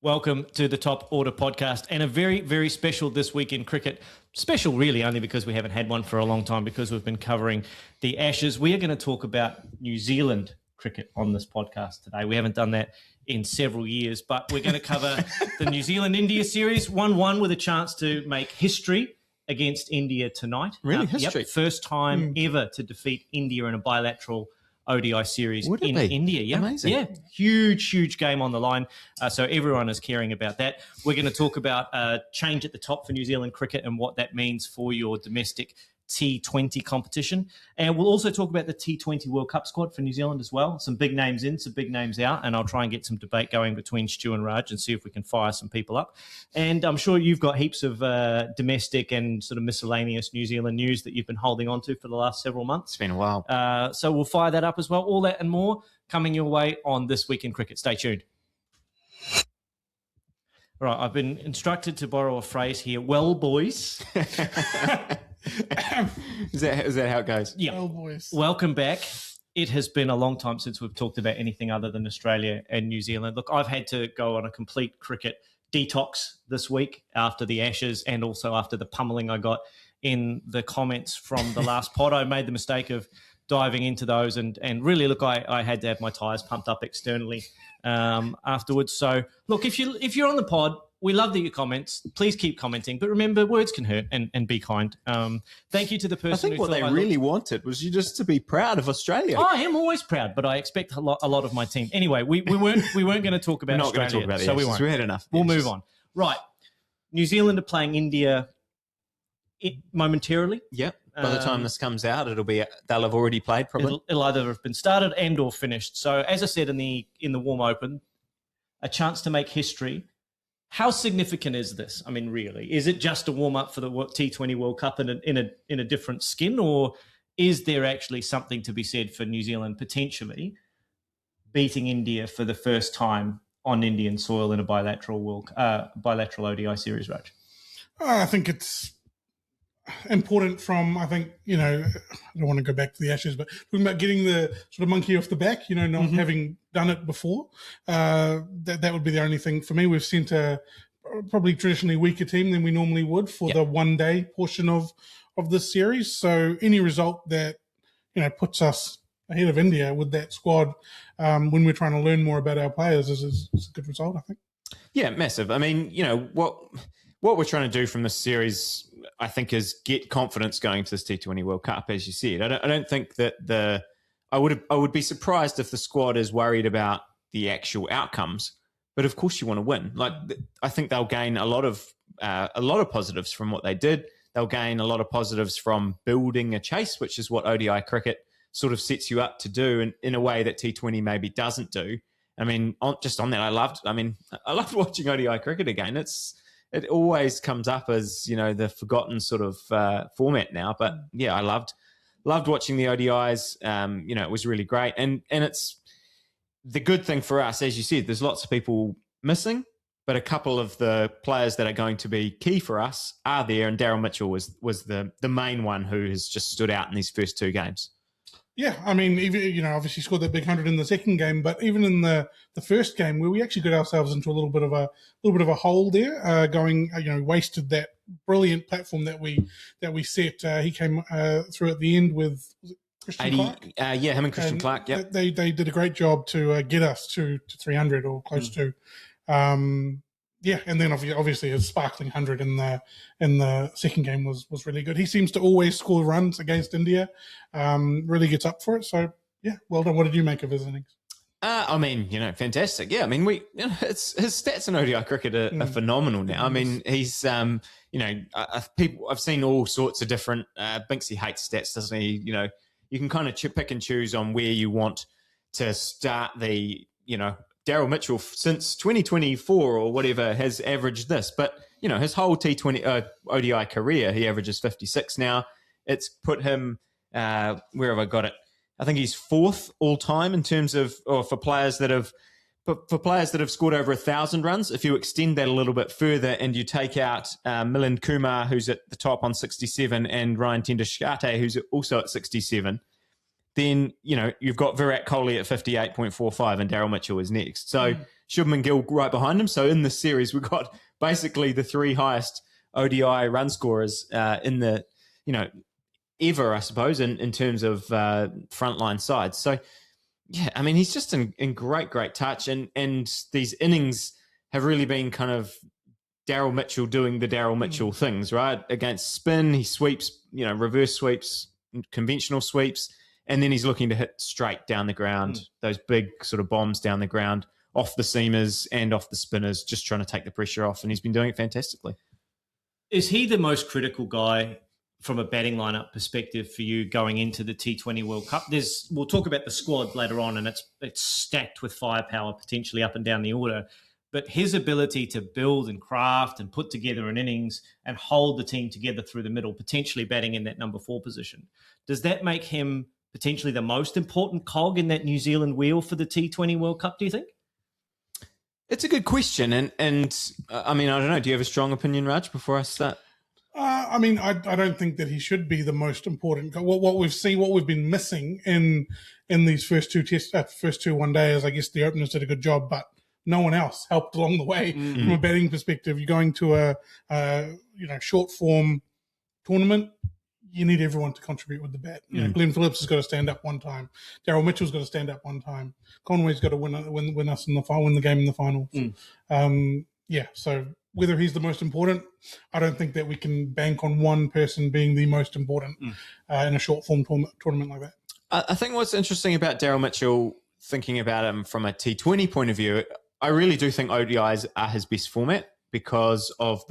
Welcome to the Top Order podcast, and a very, very special this week in cricket. Special really only because we haven't had one for a long time because we've been covering the Ashes. We are going to talk about New Zealand cricket on this podcast today. We haven't done that in several years, but we're going to cover the New Zealand-India series, 1-1 with a chance to make history against India tonight. Really, history? Yep, first time ever to defeat India in a bilateral ODI series in India. Yeah, amazing. Yeah, huge game on the line. So everyone is caring about that. We're going to talk about change at the top for New Zealand cricket and what that means for your domestic T20 competition. And we'll also talk about the T20 World Cup squad for New Zealand as well. Some big names in, some big names out, and I'll try and get some debate going between Stu and Raj and see if we can fire some people up. And I'm sure you've got heaps of domestic and sort of miscellaneous New Zealand news that you've been holding on to for the last several months. It's been a while. So we'll fire that up as well. All that and more coming your way on This Week in Cricket. Stay tuned. All right, I've been instructed to borrow a phrase here. Well, boys. Is that how it goes? Yeah. Well, boys. Welcome back. It has been a long time since we've talked about anything other than Australia and New Zealand. Look, I've had to go on a complete cricket detox this week after the Ashes and also after the pummeling I got in the comments from the last pod. I made the mistake of diving into those and really, look, I had to have my tyres pumped up externally afterwards. So, look, if you're on the pod, we love that you comments. Please keep commenting. But remember, words can hurt and be kind. Thank you to the person I think who what they really wanted was you just to be proud of Australia. I am always proud, but I expect a lot of my team. Anyway, we weren't going to talk about We're not Australia, going to talk about it, so we won't. We had enough. We'll move on. Right. New Zealand are playing India momentarily. Yep. By the time this comes out, they'll have already played probably. It'll either have been started and or finished. So as I said in the warm open, a chance to make history. How significant is this? I mean, really, is it just a warm up for the T20 World Cup in a different skin, or is there actually something to be said for New Zealand potentially beating India for the first time on Indian soil in a bilateral ODI series, Raj? I think it's important I don't want to go back to the Ashes, but talking about getting the sort of monkey off the back, not having done it before, that would be the only thing for me. We've sent a probably traditionally weaker team than we normally would for the one-day portion of this series. So any result that, puts us ahead of India with that squad when we're trying to learn more about our players is a good result, I think. Yeah, massive. I mean, what we're trying to do from this series, I think, is get confidence going to this T20 World Cup, as you said. I don't think that I would be surprised if the squad is worried about the actual outcomes, but of course you want to win. Like, I think they'll gain a lot of positives from what they did. They'll gain a lot of positives from building a chase, which is what ODI cricket sort of sets you up to do in a way that T20 maybe doesn't do. I mean, just on that, I loved watching ODI cricket again. It always comes up as, the forgotten sort of format now. But yeah, I loved watching the ODIs. It was really great. And it's the good thing for us, as you said, there's lots of people missing, but a couple of the players that are going to be key for us are there. And Daryl Mitchell was the main one who has just stood out in these first two games. Yeah, I mean, even, obviously scored that big 100 in the second game, but even in the first game where we actually got ourselves into a little bit of a hole there, wasted that brilliant platform that we set. He came through at the end with Kristian Clarke. Him and Kristian Clarke. Yeah, they did a great job to get us to 300 or close to. And then obviously his sparkling 100 in the second game was really good. He seems to always score runs against India, really gets up for it. So, yeah, well done. What did you make of his innings? Fantastic. Yeah, I mean, his stats in ODI cricket are phenomenal now. I mean, he's, I've seen all sorts of different, Binksy hates stats, doesn't he? You can kind of pick and choose on where you want to start the, Daryl Mitchell since 2024 or whatever has averaged this, but his whole T20 ODI career, he averages 56 now. It's put him where have I got it? I think he's fourth all time in terms of, or for players that have scored over 1,000 runs. If you extend that a little bit further and you take out Milind Kumar, who's at the top on 67, and Ryan Tendashkate, who's also at 67. then, you've got Virat Kohli at 58.45 and Daryl Mitchell is next. So Shubman Gill right behind him. So in this series, we've got basically the three highest ODI run scorers in the, ever, I suppose, in terms of frontline sides. So, yeah, I mean, he's just in great, great touch. And these innings have really been kind of Daryl Mitchell doing the Daryl Mitchell things, right? Against spin, he sweeps, reverse sweeps, conventional sweeps, and then he's looking to hit straight down the ground, those big sort of bombs down the ground, off the seamers and off the spinners, just trying to take the pressure off. And he's been doing it fantastically. Is he the most critical guy from a batting lineup perspective for you going into the T20 World Cup? We'll talk about the squad later on, and it's stacked with firepower potentially up and down the order. But his ability to build and craft and put together an innings and hold the team together through the middle, potentially batting in that number 4 position, does that make him potentially the most important cog in that New Zealand wheel for the T20 World Cup, do you think? It's a good question. And I mean, I don't know. Do you have a strong opinion, Raj, before I start? I mean, I don't think that he should be the most important. What we've been missing in these first two one days, I guess the openers did a good job, but no one else helped along the way from a batting perspective. You're going to a short form tournament. You need everyone to contribute with the bat. Glenn Phillips has got to stand up one time. Daryl Mitchell's got to stand up one time. Conway's got to win us in the final, win the game in the finals. So whether he's the most important, I don't think that we can bank on one person being the most important in a short form tournament like that. I think what's interesting about Daryl Mitchell, thinking about him from a T20 point of view, I really do think ODIs are his best format because of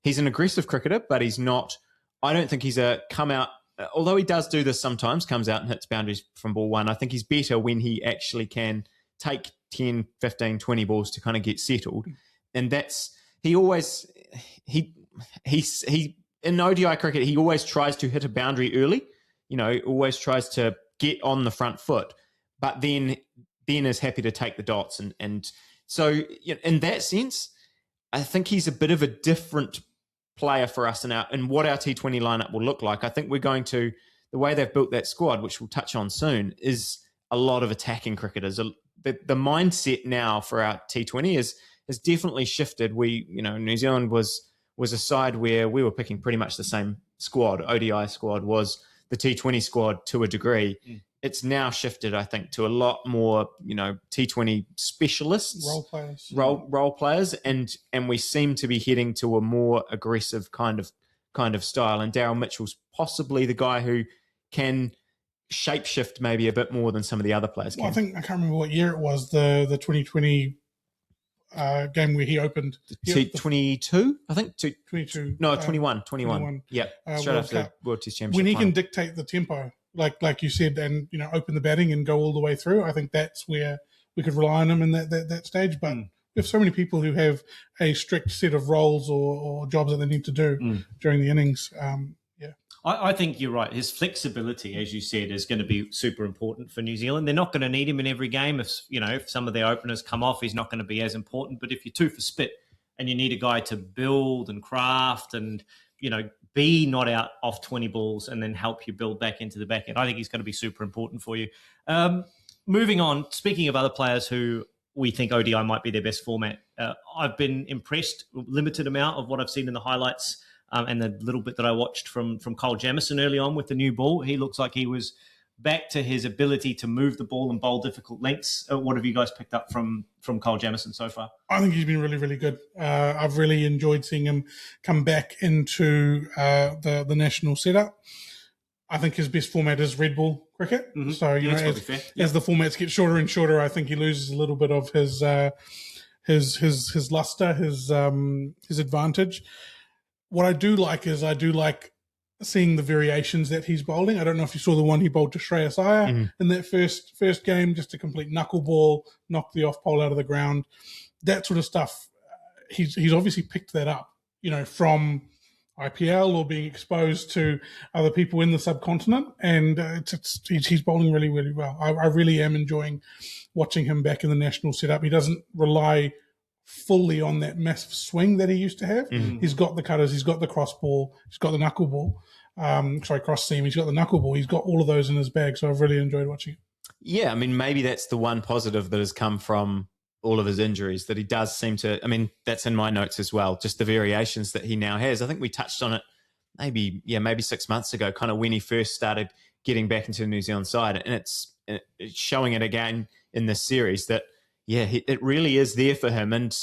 he's an aggressive cricketer, but he's not. I don't think he's although he does do this sometimes, comes out and hits boundaries from ball one. I think he's better when he actually can take 10, 15, 20 balls to kind of get settled. And in ODI cricket, he always tries to hit a boundary early, always tries to get on the front foot, but then is happy to take the dots. And so in that sense, I think he's a bit of a different player for us in what our T20 lineup will look like. I think we're going to, the way they've built that squad, which we'll touch on soon, is a lot of attacking cricketers. The mindset now for our T20 has definitely shifted. New Zealand was a side where we were picking pretty much the same squad. ODI squad was the T20 squad to a degree. It's now shifted, I think, to a lot more, T20 specialists, role players, and we seem to be heading to a more aggressive kind of style. And Daryl Mitchell's possibly the guy who can shapeshift maybe a bit more than some of the other players can. Well, I can't remember what year it was, the 2020 game where he opened. T22, I think. 22. No, 21. Yeah, straight after the World Test Championship. When he can dictate the tempo, like you said, and open the batting and go all the way through, I think that's where we could rely on him in that stage. But we have so many people who have a strict set of roles or jobs that they need to do during the innings. I think you're right. His flexibility, as you said, is going to be super important for New Zealand. They're not going to need him in every game. If some of their openers come off, he's not going to be as important. But if you're 2 for spit and you need a guy to build and craft and, be not out off 20 balls and then help you build back into the back end, I think he's going to be super important for you. Moving on, speaking of other players who we think ODI might be their best format, I've been impressed, limited amount of what I've seen in the highlights and the little bit that I watched from Kyle Jamieson early on with the new ball. He looks like he was back to his ability to move the ball and bowl difficult lengths. What have you guys picked up from Kyle Jamieson so far? I think he's been really, really good. I've really enjoyed seeing him come back into the national setup. I think his best format is red ball cricket. Mm-hmm. So, as the formats get shorter and shorter, I think he loses a little bit of his luster, his advantage. What I do like is seeing the variations that he's bowling. I don't know if you saw the one he bowled to Shreyas Iyer in that first game, just a complete knuckleball, knock the off pole out of the ground, that sort of stuff. He's obviously picked that up, from IPL or being exposed to other people in the subcontinent, and he's bowling really, really well. I really am enjoying watching him back in the national setup. He doesn't rely fully on that massive swing that he used to have. He's got the cutters, he's got the cross ball, he's got the knuckleball. cross seam. He's got the knuckleball. He's got all of those in his bag. So I've really enjoyed watching it. Yeah, I mean, maybe that's the one positive that has come from all of his injuries, that he does seem to, I mean, that's in my notes as well, just the variations that he now has. I think we touched on it maybe 6 months ago, kind of when he first started getting back into the New Zealand side. And it's showing it again in this series that, it really is there for him. And,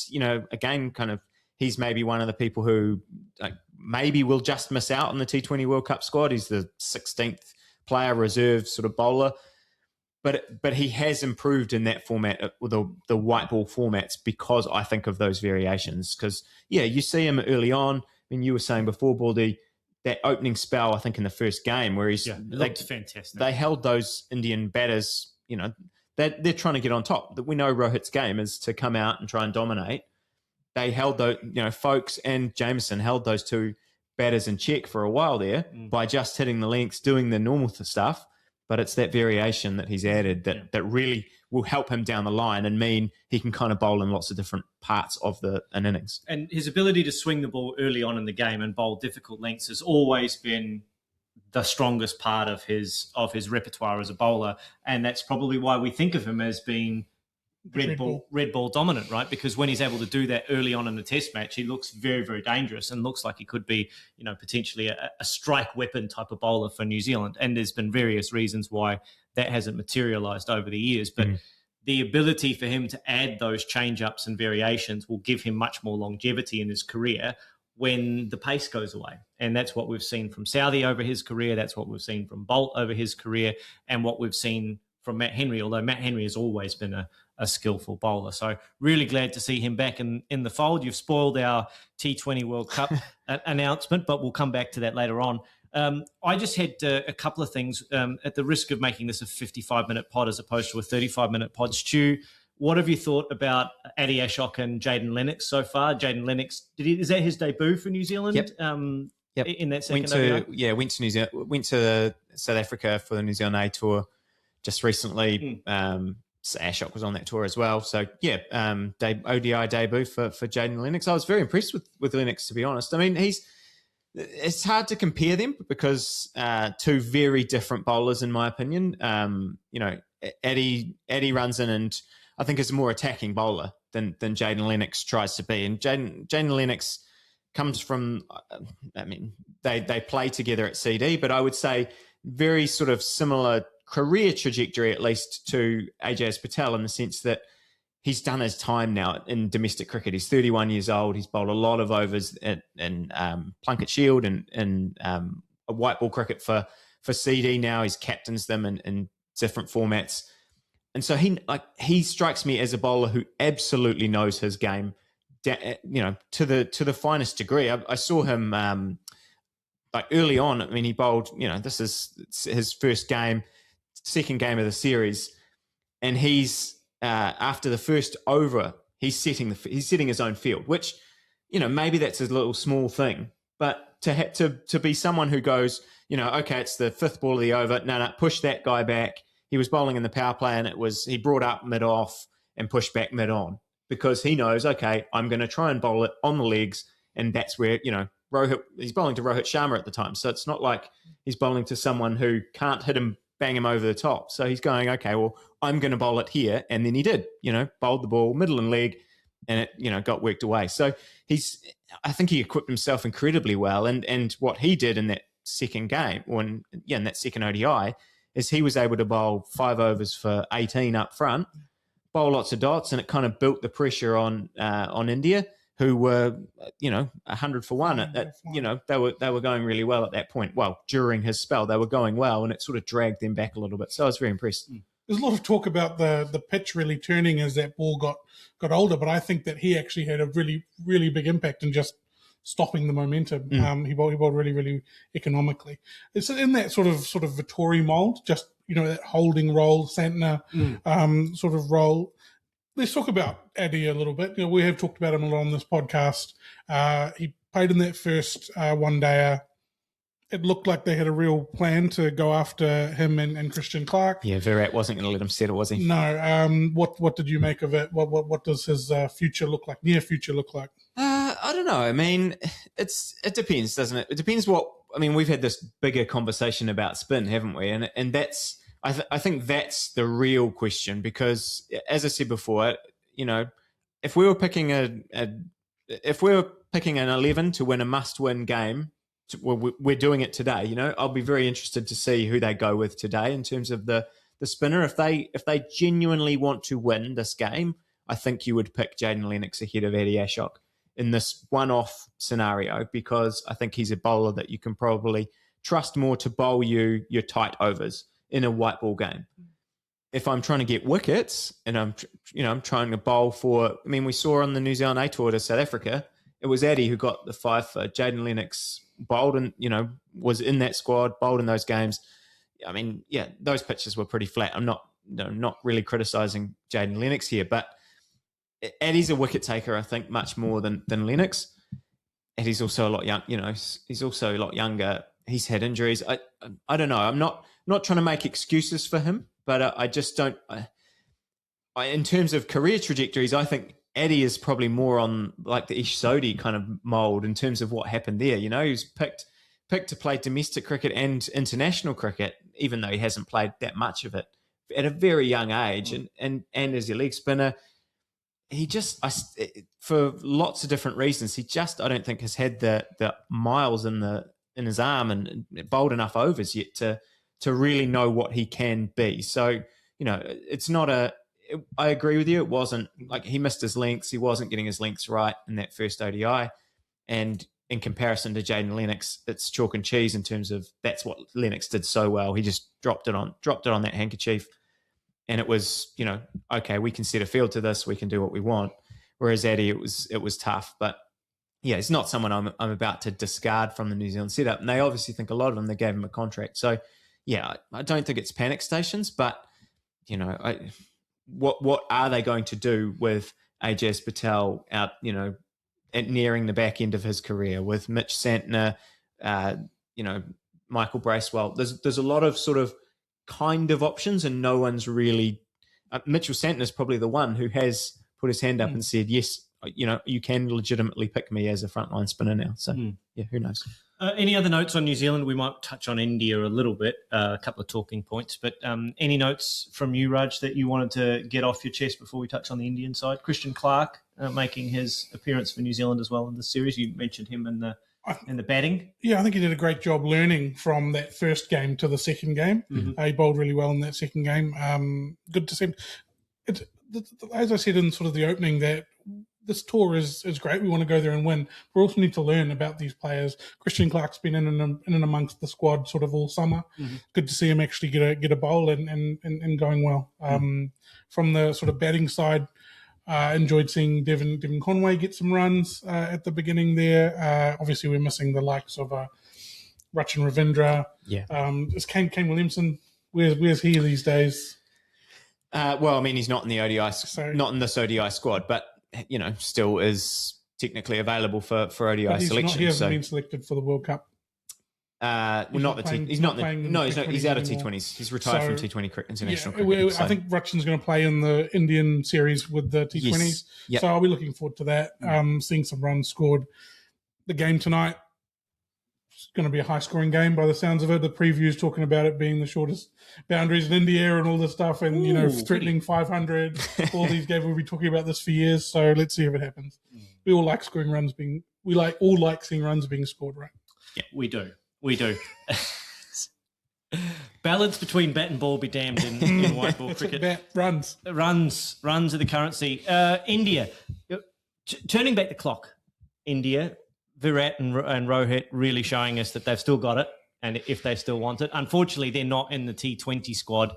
again, kind of, he's maybe one of the people who maybe will just miss out on the T20 World Cup squad. He's the 16th player, reserve sort of bowler. But he has improved in that format, the white ball formats, because I think of those variations. Because, you see him early on. I mean, you were saying before, Baldy, that opening spell, I think, in the first game where it looked fantastic. They held those Indian batters, they're trying to get on top. We know Rohit's game is to come out and try and dominate. They held those, Folkes and Jamieson held those two batters in check for a while there by just hitting the lengths, doing the normal stuff. But it's that variation that he's added that really will help him down the line and mean he can kind of bowl in lots of different parts of an innings. And his ability to swing the ball early on in the game and bowl difficult lengths has always been the strongest part of his repertoire as a bowler. And that's probably why we think of him as being red ball dominant, right? Because when he's able to do that early on in the test match, he looks very, very dangerous and looks like he could be, potentially a strike weapon type of bowler for New Zealand. And there's been various reasons why that hasn't materialised over the years. But the ability for him to add those change-ups and variations will give him much more longevity in his career when the pace goes away. And that's what we've seen from Southee over his career. That's what we've seen from Bolt over his career, and what we've seen from Matt Henry, although Matt Henry has always been a skillful bowler. So really glad to see him back in the fold. You've spoiled our T20 World Cup announcement, but we'll come back to that later on. I just had a couple of things at the risk of making this a 55-minute pod as opposed to a 35-minute pod. Stu, what have you thought about Adi Ashok and Jayden Lennox so far? Jayden Lennox, is that his debut for New Zealand? Yep. In that second went to New Zealand, went to South Africa for the New Zealand A tour just recently. So Ashok was on that tour as well. So, ODI debut for Jayden Lennox. I was very impressed with Lennox, to be honest. I mean, it's hard to compare them because two very different bowlers, in my opinion. Adi runs in and I think is a more attacking bowler than Jayden Lennox tries to be. And Jayden Lennox comes from, they play together at CD, but I would say very sort of similar career trajectory, at least, to Ajaz Patel, in the sense that he's done his time now in domestic cricket. He's 31 years old. He's bowled a lot of overs in Plunket Shield and a white ball cricket for CD now. He's captains them in different formats. And so he strikes me as a bowler who absolutely knows his game, to the finest degree. I saw him early on. I mean, he bowled, this is his first game, second game of the series, and he's after the first over, he's setting his own field, which maybe that's a little small thing, but to be someone who goes, okay, it's the fifth ball of the over, no, push that guy back. He was bowling in the power play, and he brought up mid off and pushed back mid on, because he knows, okay, I'm going to try and bowl it on the legs, and that's where Rohit, he's bowling to Rohit Sharma at the time, so it's not like he's bowling to someone who can't hit him, bang him over the top. So he's going, okay, well, I'm going to bowl it here. And then he did, bowled the ball middle and leg, and it, got worked away. So I think he equipped himself incredibly well. And what he did in that second game, in that second ODI, is he was able to bowl 5 overs for 18 up front, bowl lots of dots, and it kind of built the pressure on India, who were, 100 for one. They were going really well at that point. Well, during his spell, they were going well, and it sort of dragged them back a little bit. So I was very impressed. There's a lot of talk about the pitch really turning as that ball got older, but I think that he actually had a really, really big impact in just stopping the momentum. He bowled really, really economically. It's in that sort of Vittori mould, just that holding role, Santner sort of role. Let's talk about Adi a little bit. We have talked about him a lot on this podcast. He played in that first one-dayer. It looked like they had a real plan to go after him and Kristian Clarke. Yeah, Virat wasn't going to let him settle, was he? No. What did you make of it? What does his future look like? Near future look like? I don't know. I mean, it depends, doesn't it? It depends what I mean, we've had this bigger conversation about spin, haven't we? And that's I think that's the real question, because as I said before, if we were picking an 11 to win a must-win game, we're doing it today. I'll be very interested to see who they go with today in terms of the spinner. If they genuinely want to win this game, I think you would pick Jayden Lennox ahead of Eddie Ashok in this one-off scenario, because I think he's a bowler that you can probably trust more to bowl you your tight overs in a white ball game. If I'm trying to get wickets and I'm trying to bowl for, we saw on the New Zealand A Tour to South Africa, it was Eddie who got the 5 for Jayden Lennox, bowled and, was in that squad, bowled in those games. Those pitches were pretty flat. I'm not really criticising Jayden Lennox here, but Eddie's a wicket taker, I think, much more than Lennox. Eddie's also a lot young, he's also a lot younger. He's had injuries. I don't know. I'm not trying to make excuses for him, but I just don't. In terms of career trajectories, I think Eddie is probably more on like the Ish Sodhi kind of mould in terms of what happened there. He was picked to play domestic cricket and international cricket, even though he hasn't played that much of it at a very young age, and as a leg spinner. He just, for lots of different reasons, I don't think has had the miles in his arm and bowled enough overs yet to really know what he can be. So, it's not I agree with you. It wasn't like he missed his lengths. He wasn't getting his lengths right in that first ODI. And in comparison to Jayden Lennox, it's chalk and cheese in terms of that's what Lennox did so well. He just dropped it on that handkerchief. And it was, okay, we can set a field to this. We can do what we want. Whereas Eddie, it was tough. But yeah, he's not someone I'm about to discard from the New Zealand setup. And they obviously think a lot of them. They gave him a contract. So yeah, I don't think it's panic stations. But what are they going to do with Ajaz Patel out? At nearing the back end of his career with Mitch Santner, Michael Bracewell. There's a lot of sort of kind of options, and no one's really Mitchell Santner is probably the one who has put his hand up and said, yes, you can legitimately pick me as a frontline spinner now. So yeah, who knows? Any other notes on New Zealand? We might touch on India a little bit, a couple of talking points, but any notes from you, Raj, that you wanted to get off your chest before we touch on the Indian side? Kristian Clarke making his appearance for New Zealand as well in the series. You mentioned him in the batting. Yeah, I think he did a great job learning from that first game to the second game. He bowled really well in that second game. Good to see him. As I said in sort of the opening, that this tour is great. We want to go there and win. We also need to learn about these players. Kristian Clarke's been in and amongst the squad sort of all summer. Good to see him actually get a bowl and going well. From the sort of batting side, enjoyed seeing Devon Conway get some runs at the beginning there. Obviously, we're missing the likes of Raj and Ravindra. Yeah. Is Kane Williamson? Where's he these days? He's not in the ODI, not in this ODI squad, but still is technically available for ODI selection. He hasn't been selected for the World Cup. He's out of T20s. He's retired from T20 international cricket. I think Rachin's going to play in the Indian series with the T20s. Yes. Yep. So I'll be looking forward to that. Seeing some runs scored. The game tonight is going to be a high-scoring game by the sounds of it. The preview's talking about it being the shortest boundaries in India and all this stuff, and threatening 500. All these games, we'll be talking about this for years. So let's see if it happens. We all like scoring runs seeing runs being scored, right? Yeah, we do. Balance between bat and ball be damned in white ball cricket. Runs are the currency. India, turning back the clock. India, Virat and Rohit really showing us that they've still got it, and if they still want it. Unfortunately, they're not in the T20 squad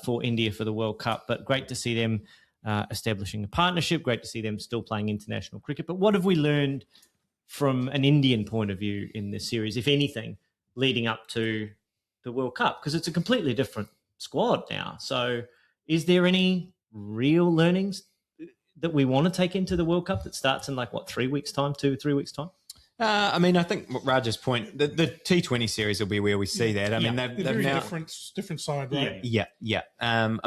for India for the World Cup, but great to see them establishing a partnership. Great to see them still playing international cricket. But what have we learned from an Indian point of view in this series, if anything, leading up to the World Cup? Because it's a completely different squad now. So is there any real learnings that we want to take into the World Cup that starts in 3 weeks' time, 3 weeks' time? I think Raj's point, the T20 series will be where we see that. They've very now different side, right? Yeah. As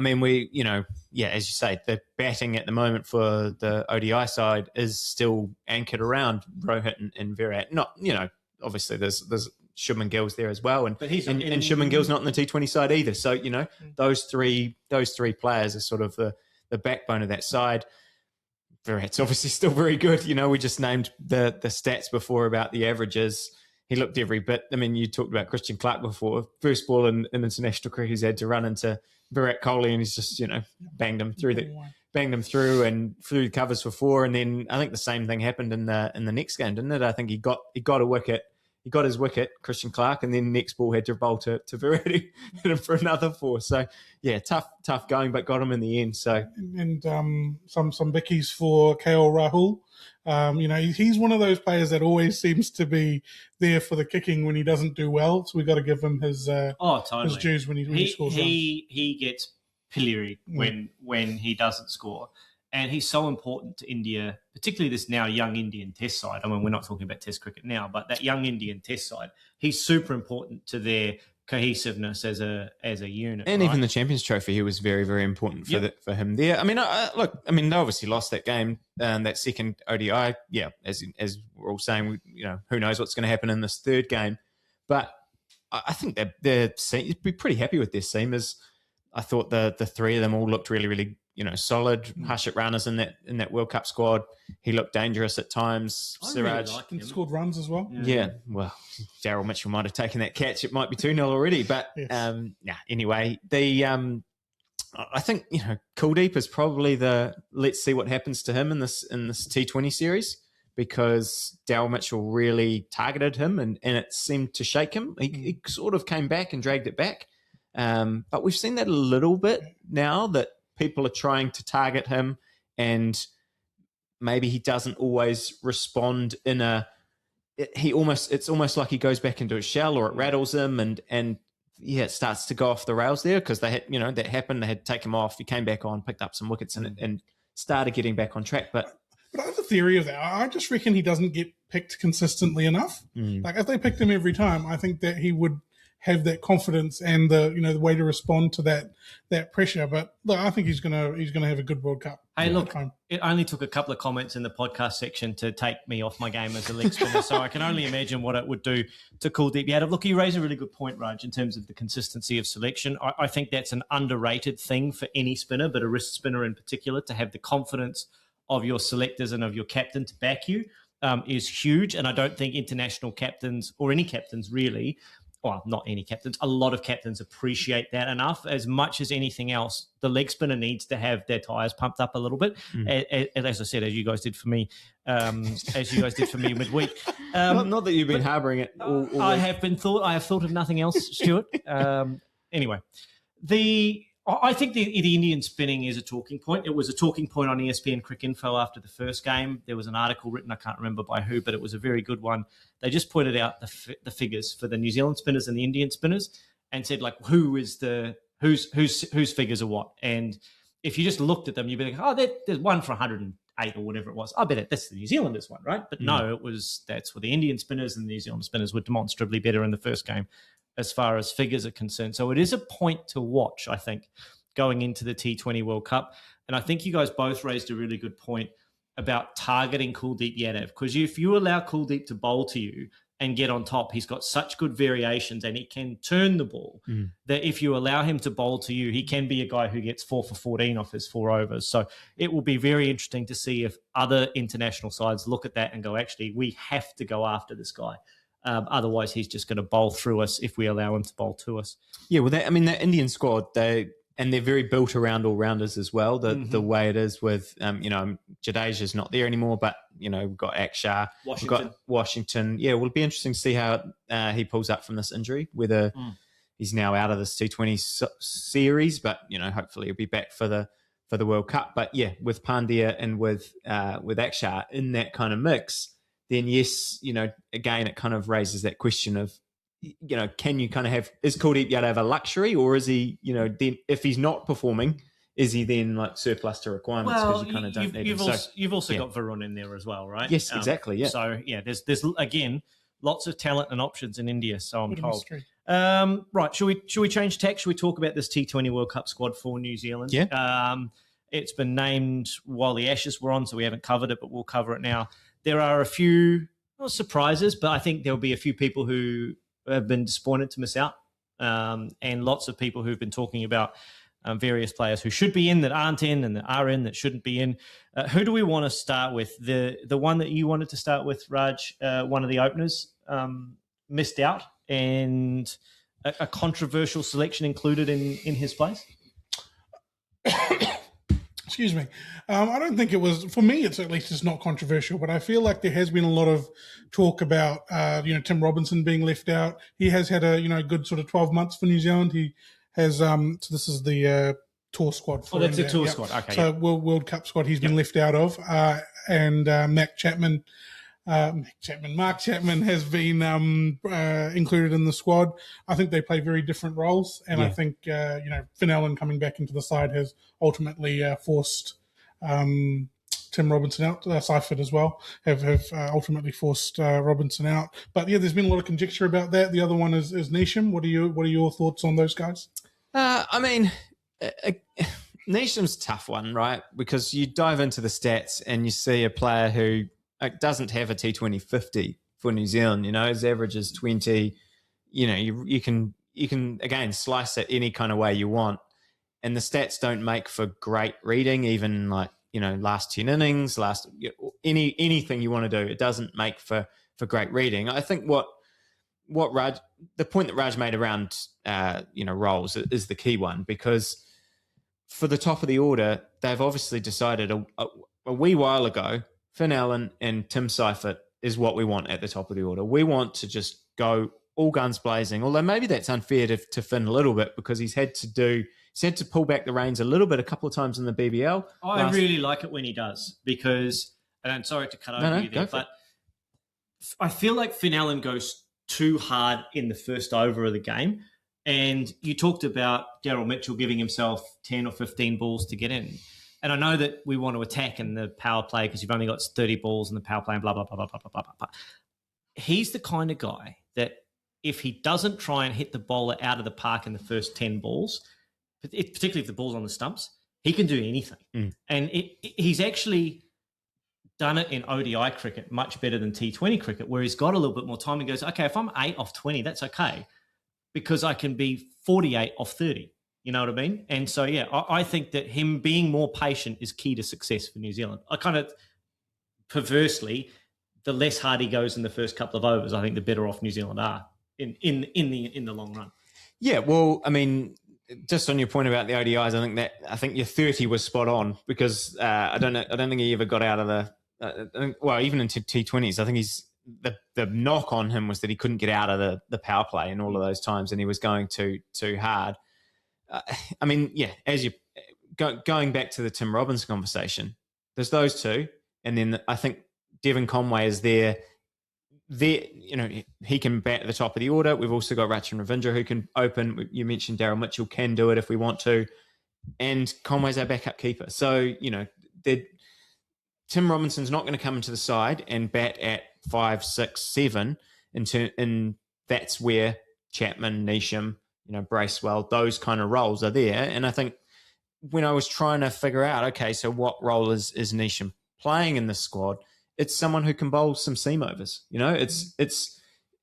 you say, the batting at the moment for the ODI side is still anchored around Rohit and Virat. Not, obviously there's Shubman Gill's there as well, and Shubman Gill's not in the T20 side either. So those three players are sort of the backbone of that side. Virat's obviously still very good. We just named the stats before about the averages. He looked every bit. I mean, you talked about Kristian Clarke before. First ball in international cricket, he's had to run into Virat Kohli, and he's just banged him through and through the covers for 4. And then I think the same thing happened in the next game, didn't it? I think he got a wicket. He got his wicket, Kristian Clarke, and then next ball had to bowl to Virat hit him for another 4. So yeah, tough going, but got him in the end. So and some bickies for KL Rahul. He's one of those players that always seems to be there for the kicking when he doesn't do well. So we got to give him his dues when he scores runs. He gets pilloried when he doesn't score. And he's so important to India, particularly this now young Indian Test side. I mean, we're not talking about Test cricket now, but that young Indian Test side, he's super important to their cohesiveness as a unit. And even the Champions Trophy, he was very, very important for him there. I mean, they obviously lost that game, that second ODI. Yeah, as we're all saying, who knows what's going to happen in this third game. But I think that you'd be pretty happy with their seam. As I thought the three of them all looked really, really solid. Harshit Rana's in that World Cup squad. He looked dangerous at times. Siraj really scored runs as well. Yeah. Well, Daryl Mitchell might have taken that catch. It might be 2-0 already. But anyway, I think Kuldeep is probably let's see what happens to him in this T20 series, because Daryl Mitchell really targeted him and it seemed to shake him. He sort of came back and dragged it back. But we've seen that a little bit now, that people are trying to target him, and maybe he doesn't always respond it's almost like he goes back into a shell, or it rattles him, and it starts to go off the rails there, because they had, that happened. They had to take him off. He came back on, picked up some wickets, and started getting back on track. But I have a theory of that. I just reckon he doesn't get picked consistently enough. Like, if they picked him every time, I think that he would have that confidence and the way to respond to that pressure. But look, I think he's gonna have a good World Cup. Hey, look, it only took a couple of comments in the podcast section to take me off my game as a leg spinner, so I can only imagine what it would do to Kuldeep Yadav. Look, you raise a really good point, Raj, in terms of the consistency of selection. I think that's an underrated thing for any spinner, but a wrist spinner in particular, to have the confidence of your selectors and of your captain to back you is huge. And I don't think international captains, or any captains really, well, not any captains, a lot of captains appreciate that enough. As much as anything else, the leg spinner needs to have their tyres pumped up a little bit. And as I said, as you guys did for me midweek. Not that you've been harbouring it all I have thought of nothing else, Stuart. Anyway, I think the Indian spinning is a talking point. It was a talking point on ESPN Cricinfo after the first game. There was an article written, I can't remember by who, but it was a very good one. They just pointed out the figures for the New Zealand spinners and the Indian spinners, and said, like, whose figures are what. And if you just looked at them, you'd be like, there's one for 108 or whatever it was. I bet that's the New Zealanders one, right? But no, that's for the Indian spinners, and the New Zealand spinners were demonstrably better in the first game as far as figures are concerned. So it is a point to watch, I think, going into the T20 World Cup. And I think you guys both raised a really good point about targeting Kuldeep Yadav, because if you allow Kuldeep to bowl to you and get on top, he's got such good variations and he can turn the ball that if you allow him to bowl to you, he can be a guy who gets 4 for 14 off his 4 overs. So it will be very interesting to see if other international sides look at that and go, actually, we have to go after this guy. Otherwise, he's just going to bowl through us if we allow him to bowl to us. Yeah, well, that Indian squad, they're very built around all-rounders as well, the way it is with, Jadeja's not there anymore, but, we've got Akshar, we've got Washington. Yeah, well, it'll be interesting to see how he pulls up from this injury, whether he's now out of this T20 series, but, hopefully he'll be back for the World Cup. But, yeah, with Pandya and with Akshar in that kind of mix, then yes, again, it kind of raises that question of, can you kind of is Kuldeep Yadav a luxury, or is he, then if he's not performing, is he then like surplus to requirements because you kind of don't need him? You've also got Varun in there as well, right? Yes, exactly, yeah. So, yeah, there's again, lots of talent and options in India, so I'm told. Right, should we change tack? Should we talk about this T20 World Cup squad for New Zealand? Yeah. It's been named while the Ashes were on, so we haven't covered it, but we'll cover it now. There are a few, not surprises, but I think there'll be a few people who have been disappointed to miss out, and lots of people who've been talking about various players who should be in that aren't in and that are in that shouldn't be in. Who do we want to start with? The one that you wanted to start with, Raj, one of the openers, missed out, and a controversial selection included in his place? Excuse me. I don't think it was, for me, it's at least it's not controversial, but I feel like there has been a lot of talk about, Tim Robinson being left out. He has had a, good sort of 12 months for New Zealand. He has, so this is the tour squad. For that's the tour squad. Okay. So World Cup squad he's been left out of. And Mark Chapman has been included in the squad. I think they play very different roles, and I think Finn Allen coming back into the side has ultimately forced Tim Robinson out. Seifert as well have ultimately forced Robinson out. But there's been a lot of conjecture about that. The other one is Neesham. What are your thoughts on those guys? Neesham's a tough one, right? Because you dive into the stats and you see a player who doesn't have a T20 50 for New Zealand. His average is 20. You can again slice it any kind of way you want, and the stats don't make for great reading. Even last 10 innings, anything you want to do, it doesn't make for great reading. I think the point that Raj made around roles is the key one, because for the top of the order, they've obviously decided a wee while ago, Finn Allen and Tim Seifert is what we want at the top of the order. We want to just go all guns blazing, although maybe that's unfair to Finn a little bit, because he's had to pull back the reins a little bit a couple of times in the BBL. I really like it when he does, because, and I'm sorry to cut over you there, but I feel like Finn Allen goes too hard in the first over of the game. And you talked about Daryl Mitchell giving himself 10 or 15 balls to get in. And I know that we want to attack in the power play because you've only got 30 balls in the power play and blah, blah, blah, blah, blah, blah, blah, blah. He's the kind of guy that if he doesn't try and hit the bowler out of the park in the first 10 balls, particularly if the ball's on the stumps, he can do anything. And he's actually done it in ODI cricket much better than T20 cricket, where he's got a little bit more time and goes, okay, if I'm 8 off 20, that's okay, because I can be 48 off 30. You know what I mean? And so, I think that him being more patient is key to success for New Zealand. I kind of perversely, the less hard he goes in the first couple of overs, I think the better off New Zealand are in the long run. Yeah, well, I mean, just on your point about the ODIs, I think your 30 was spot on, because I don't think he ever got out of the even into T20s. I think the knock on him was that he couldn't get out of the power play in all of those times, and he was going too hard. As you going back to the Tim Robinson conversation, there's those two, and then I think Devon Conway is there. He can bat at the top of the order. We've also got Raj and Stu who can open. You mentioned Daryl Mitchell can do it if we want to, and Conway's our backup keeper. So Tim Robinson's not going to come into the side and bat at 5, 6, 7, and that's where Chapman, Neesham, Bracewell, those kind of roles are there. And I think when I was trying to figure out, okay, so what role is Neesham playing in this squad? It's someone who can bowl some seam overs. It's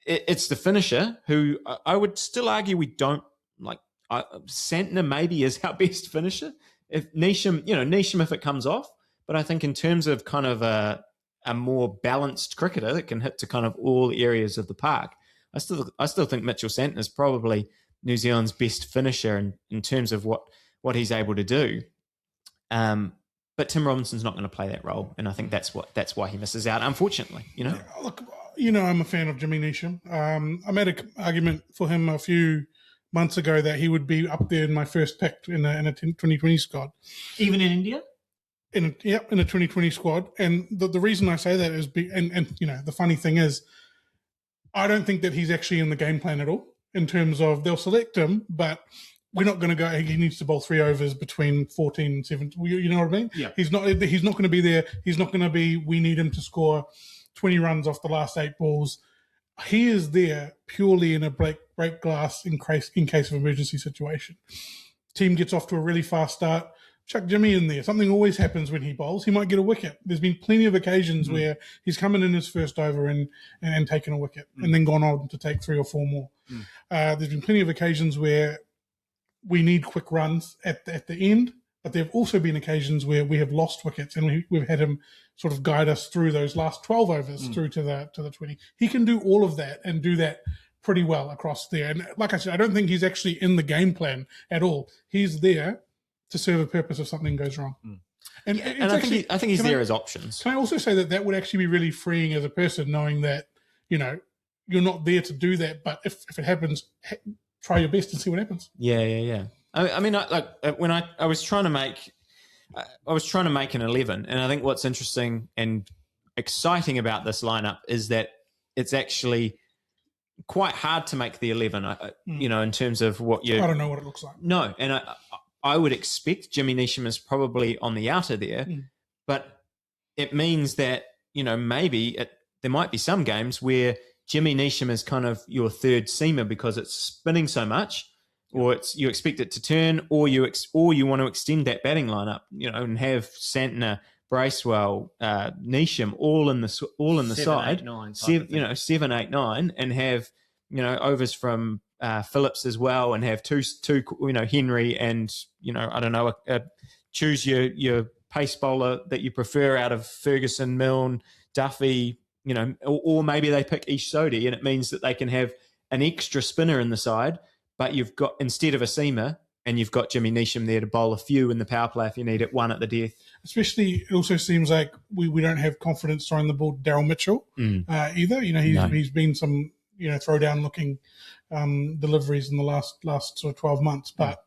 the finisher who I would still argue we don't like. Santner maybe is our best finisher. If Neesham if it comes off, but I think in terms of kind of a more balanced cricketer that can hit to kind of all areas of the park, I still think Mitchell Santner is probably New Zealand's best finisher in terms of what he's able to do. But Tim Robinson's not going to play that role, and I think that's why he misses out, unfortunately. Look, I'm a fan of Jimmy Neesham. I made an argument for him a few months ago that he would be up there in my first pick in a 2020 squad. Even in India? In a 2020 squad. And the reason I say that is, the funny thing is, I don't think that he's actually in the game plan at all, in terms of they'll select him, but we're not going to go, he needs to bowl 3 overs between 14 and 17. You know what I mean? Yeah. He's not going to be there. He's not going to be, we need him to score 20 runs off the last 8 balls. He is there purely in a break glass in case of emergency situation. Team gets off to a really fast start. chuck Jimmy in there. Something always happens when he bowls. He might get a wicket. There's been plenty of occasions where he's come in his first over and taken a wicket and then gone on to take 3 or 4 more. There's been plenty of occasions where we need quick runs at the end, but there have also been occasions where we have lost wickets and we've had him sort of guide us through those last 12 overs through to the 20. He can do all of that and do that pretty well across there. And like I said, I don't think he's actually in the game plan at all. He's there to serve a purpose if something goes wrong. And I think he's there as options. Can I also say that would actually be really freeing as a person, knowing that, you're not there to do that, but if it happens, try your best and see what happens. Yeah. I mean, when I was trying to make an 11, and I think what's interesting and exciting about this lineup is that it's actually quite hard to make the 11. In terms of what you. I don't know what it looks like. No, and I would expect Jimmy Neesham is probably on the outer there, but it means that maybe there might be some games where Jimmy Neesham is kind of your third seamer because it's spinning so much, or you expect it to turn, or you want to extend that batting lineup, and have Santner, Bracewell, Neesham all in the 7, side, 8, 9, 7, 8, 9, and have overs from Phillips as well, and have two Henry and I don't know, choose your pace bowler that you prefer out of Ferguson, Milne, Duffy. Or maybe they pick Ish Sodhi, and it means that they can have an extra spinner in the side, but you've got, instead of a seamer, and you've got Jimmy Neesham there to bowl a few in the power play if you need it, 1 at the death. Especially, it also seems like we don't have confidence throwing the ball to Daryl Mitchell either. He's been some throw down looking deliveries in the last sort of 12 months, but.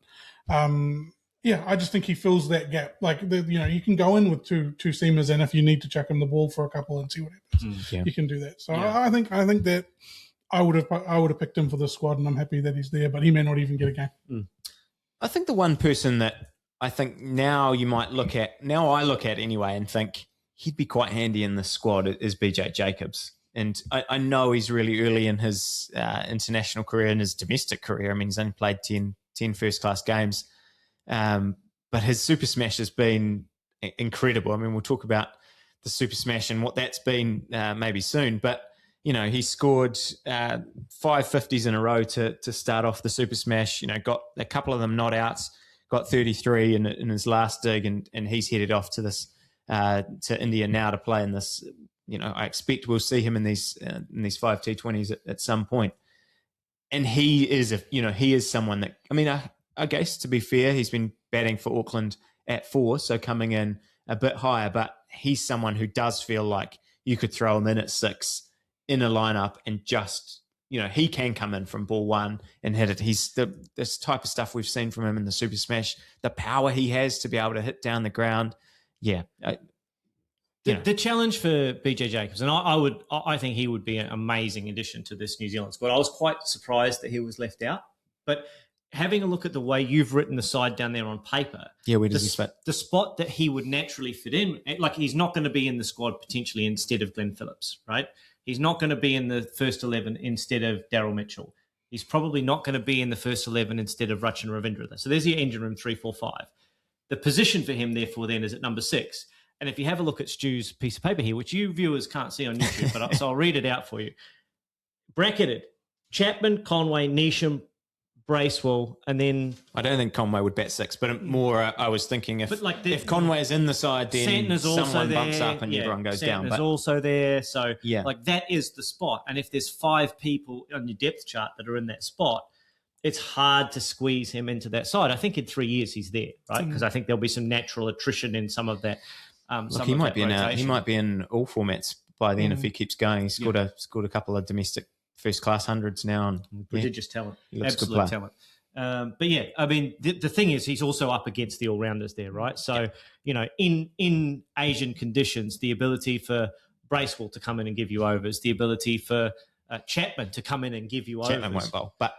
I just think he fills that gap. Like you can go in with two seamers, and if you need to chuck him the ball for a couple and see what happens, you can do that. So I think that I would have picked him for the squad, and I'm happy that he's there. But he may not even get a game. I think the one person that I think now I look at anyway, and think he'd be quite handy in this squad is BJ Jacobs. And I know he's really early in his international career and his domestic career. I mean, he's only played 10 first-class games. But his Super Smash has been incredible. I mean, we'll talk about the Super Smash and what that's been maybe soon. But, he scored 5 50s in a row to start off the Super Smash, got a couple of them not outs, got 33 in his last dig, and he's headed off to this to India now to play in this. I expect we'll see him in these 5 T20s at some point. And he is someone that, I mean, I guess, to be fair, he's been batting for Auckland at 4, so coming in a bit higher, but he's someone who does feel like you could throw him in at 6 in a lineup and just, he can come in from ball 1 and hit it. He's this type of stuff we've seen from him in the Super Smash, the power he has to be able to hit down the ground. Yeah. The challenge for BJ Jacobs, and I think he would be an amazing addition to this New Zealand squad. I was quite surprised that he was left out, but having a look at the way you've written the side down there on paper, where does he fit? The spot that he would naturally fit in, like he's not going to be in the squad potentially instead of Glenn Phillips, right? He's not going to be in the first 11 instead of Daryl Mitchell. He's probably not going to be in the first 11 instead of Raj and Ravindra. So there's your engine room 3, 4, 5. The position for him, therefore, then is at number 6. And if you have a look at Stu's piece of paper here, which you viewers can't see on YouTube, but so I'll read it out for you. Bracketed: Chapman, Conway, Neesham, Bracewell, and then... I don't think Conway would bat 6, but more I was thinking if Conway is in the side, then someone bumps up and everyone goes down. Santner's also there. So that is the spot. And if there's 5 people on your depth chart that are in that spot, it's hard to squeeze him into that side. I think in 3 years he's there, right? Because I think there'll be some natural attrition in some of that. He might be in all formats by then if he keeps going. He's scored a couple of domestic first-class hundreds now. And, prodigious talent. Absolute talent. But I mean, the thing is he's also up against the all-rounders there, right? So, in Asian conditions, the ability for Bracewell to come in and give you overs, the ability for Chapman to come in and give you overs. Chapman won't bowl, but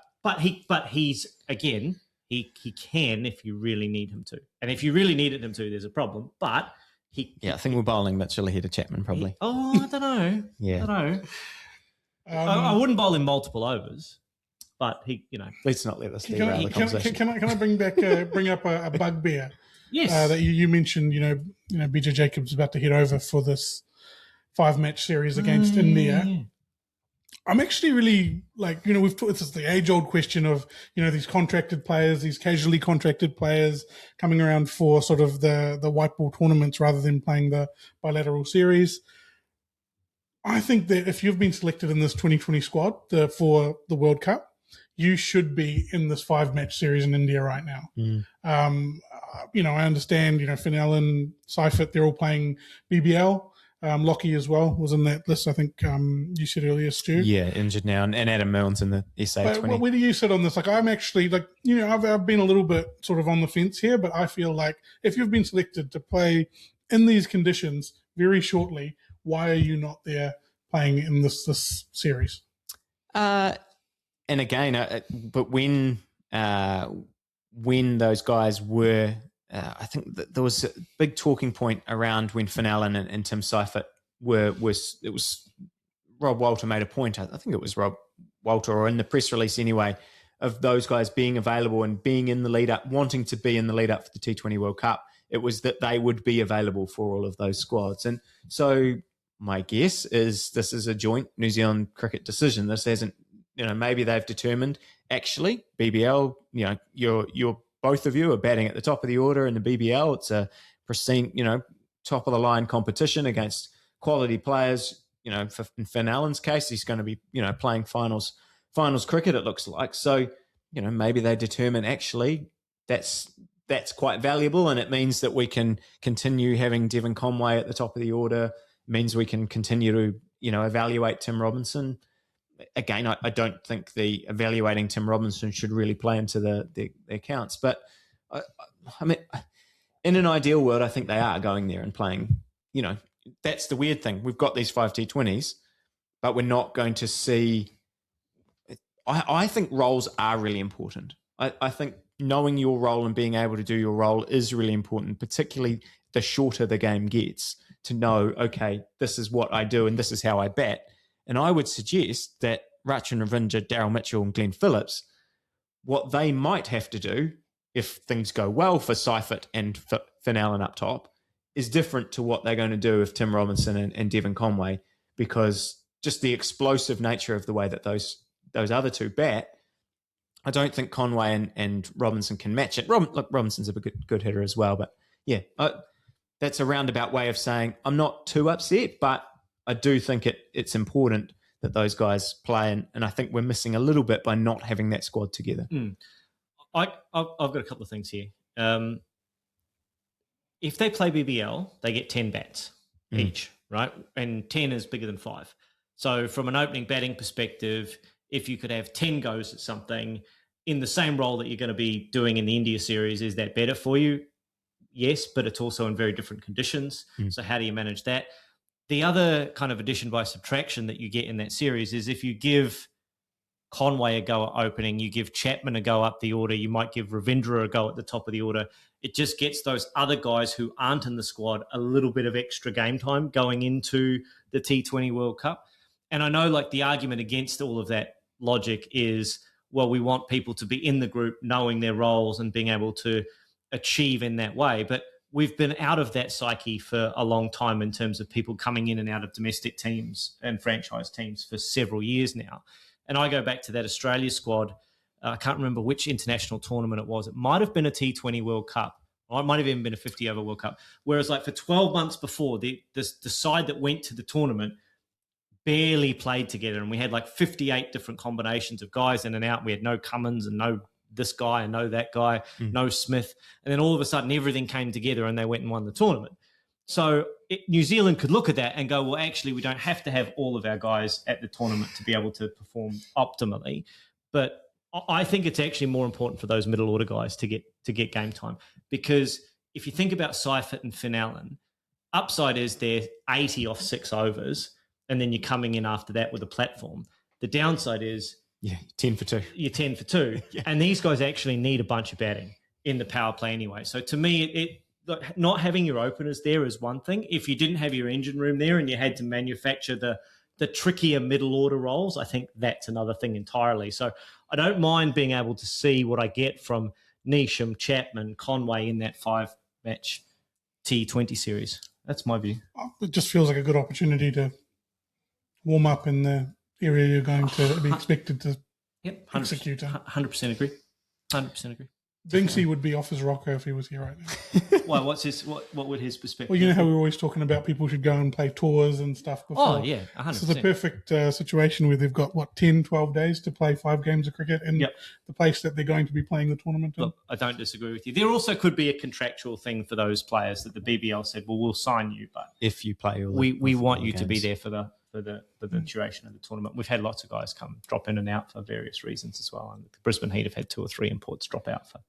he's, again, he can if you really need him to. And if you really needed him to, there's a problem. But I think we're bowling Mitchell ahead of Chapman probably. I don't know. I don't know. I wouldn't bowl him multiple overs, but he, Let's not let this derail the conversation. Can I bring up a bugbear Yes. That you mentioned, BJ Jacobs is about to head over for this 5-match series against India. Yeah. I'm actually really we've talked, this is the age-old question of, these contracted players, these casually contracted players coming around for sort of the white ball tournaments rather than playing the bilateral series. I think that if you've been selected in this 2020 squad for the World Cup, you should be in this 5-match series in India right now. I understand, Finn Allen, Seifert, they're all playing BBL. Lockie as well was in that list, I think you said earlier, Stu. Yeah, injured now, and Adam Milne's in the SA20. But where do you sit on this? I'm actually I've been a little bit sort of on the fence here, but I feel like if you've been selected to play in these conditions very shortly, why are you not there playing in this series? And again, but when those guys were, I think that there was a big talking point around when Finn Allen and Tim Seifert it was Rob Walter made a point. I think it was Rob Walter, or in the press release anyway, of those guys being available and being in the lead up, wanting to be in the lead up for the T20 World Cup. It was that they would be available for all of those squads. And so my guess is this is a joint New Zealand cricket decision. This hasn't, maybe they've determined actually BBL, you're both of you are batting at the top of the order in the BBL. It's a pristine, top of the line competition against quality players. For in Finn Allen's case, he's going to be, playing finals cricket, it looks like. So, maybe they determine actually that's quite valuable, and it means that we can continue having Devon Conway at the top of the order. It means we can continue to, evaluate Tim Robinson. Again, I don't think the evaluating Tim Robinson should really play into the accounts. But, I mean, in an ideal world, I think they are going there and playing, that's the weird thing. We've got these 5 T20s, but we're not going to see... I think roles are really important. I think knowing your role and being able to do your role is really important, particularly the shorter the game gets, to know, okay, this is what I do and this is how I bat. And I would suggest that Raj and Stu, Daryl Mitchell and Glenn Phillips, what they might have to do if things go well for Seifert and Finn Allen up top is different to what they're going to do if Tim Robinson and Devon Conway, because just the explosive nature of the way that those other two bat, I don't think Conway and Robinson can match it. Robinson's a good hitter as well, but yeah, that's a roundabout way of saying I'm not too upset, but I do think it's important that those guys play, and I think we're missing a little bit by not having that squad together. I've got a couple of things here. If they play BBL, they get 10 bats each, right? And 10 is bigger than 5. So from an opening batting perspective, if you could have 10 goes at something in the same role that you're going to be doing in the India series, is that better for you? Yes, but it's also in very different conditions. So how do you manage that? The other kind of addition by subtraction that you get in that series is if you give Conway a go at opening, you give Chapman a go up the order, you might give Ravindra a go at the top of the order. It just gets those other guys who aren't in the squad a little bit of extra game time going into the T20 World Cup. And I know the argument against all of that logic is, well, we want people to be in the group knowing their roles and being able to achieve in that way. But we've been out of that psyche for a long time in terms of people coming in and out of domestic teams and franchise teams for several years now. And I go back to that Australia squad. I can't remember which international tournament it was. It might have been a T20 World Cup, or it might have even been a 50-over World Cup. Whereas for 12 months before, the side that went to the tournament barely played together, and we had 58 different combinations of guys in and out. We had no Cummins and no this guy and no that guy, no Smith. And then all of a sudden everything came together and they went and won the tournament. So New Zealand could look at that and go, well, actually, we don't have to have all of our guys at the tournament to be able to perform optimally. But I think it's actually more important for those middle order guys to get game time, because if you think about Seifert and Finn Allen, upside is they're 80 off 6 overs, and then you're coming in after that with a platform. The downside is 10 for 2. You're 10 for 2. Yeah. And these guys actually need a bunch of batting in the power play anyway. So to me, not having your openers there is one thing. If you didn't have your engine room there and you had to manufacture the trickier middle order roles, I think that's another thing entirely. So I don't mind being able to see what I get from Neesham, Chapman, Conway in that 5-match match T20 series. That's my view. It just feels like a good opportunity to warm up in the area you're going to be expected to execute. 100% agree. 100% agree. Binksy would be off his rocker if he was here right now. Why? What would his perspective? Well, you know how we're always talking about people should go and play tours and stuff before. Oh, yeah, 100%. This is the perfect situation where they've got, 10, 12 days to play 5 games of cricket in the place that they're going to be playing the tournament in. Look, I don't disagree with you. There also could be a contractual thing for those players that the BBL said, well, we'll sign you, but if you play we want you to be there for the duration of the tournament. We've had lots of guys drop in and out for various reasons as well. And the Brisbane Heat have had 2 or 3 imports drop out for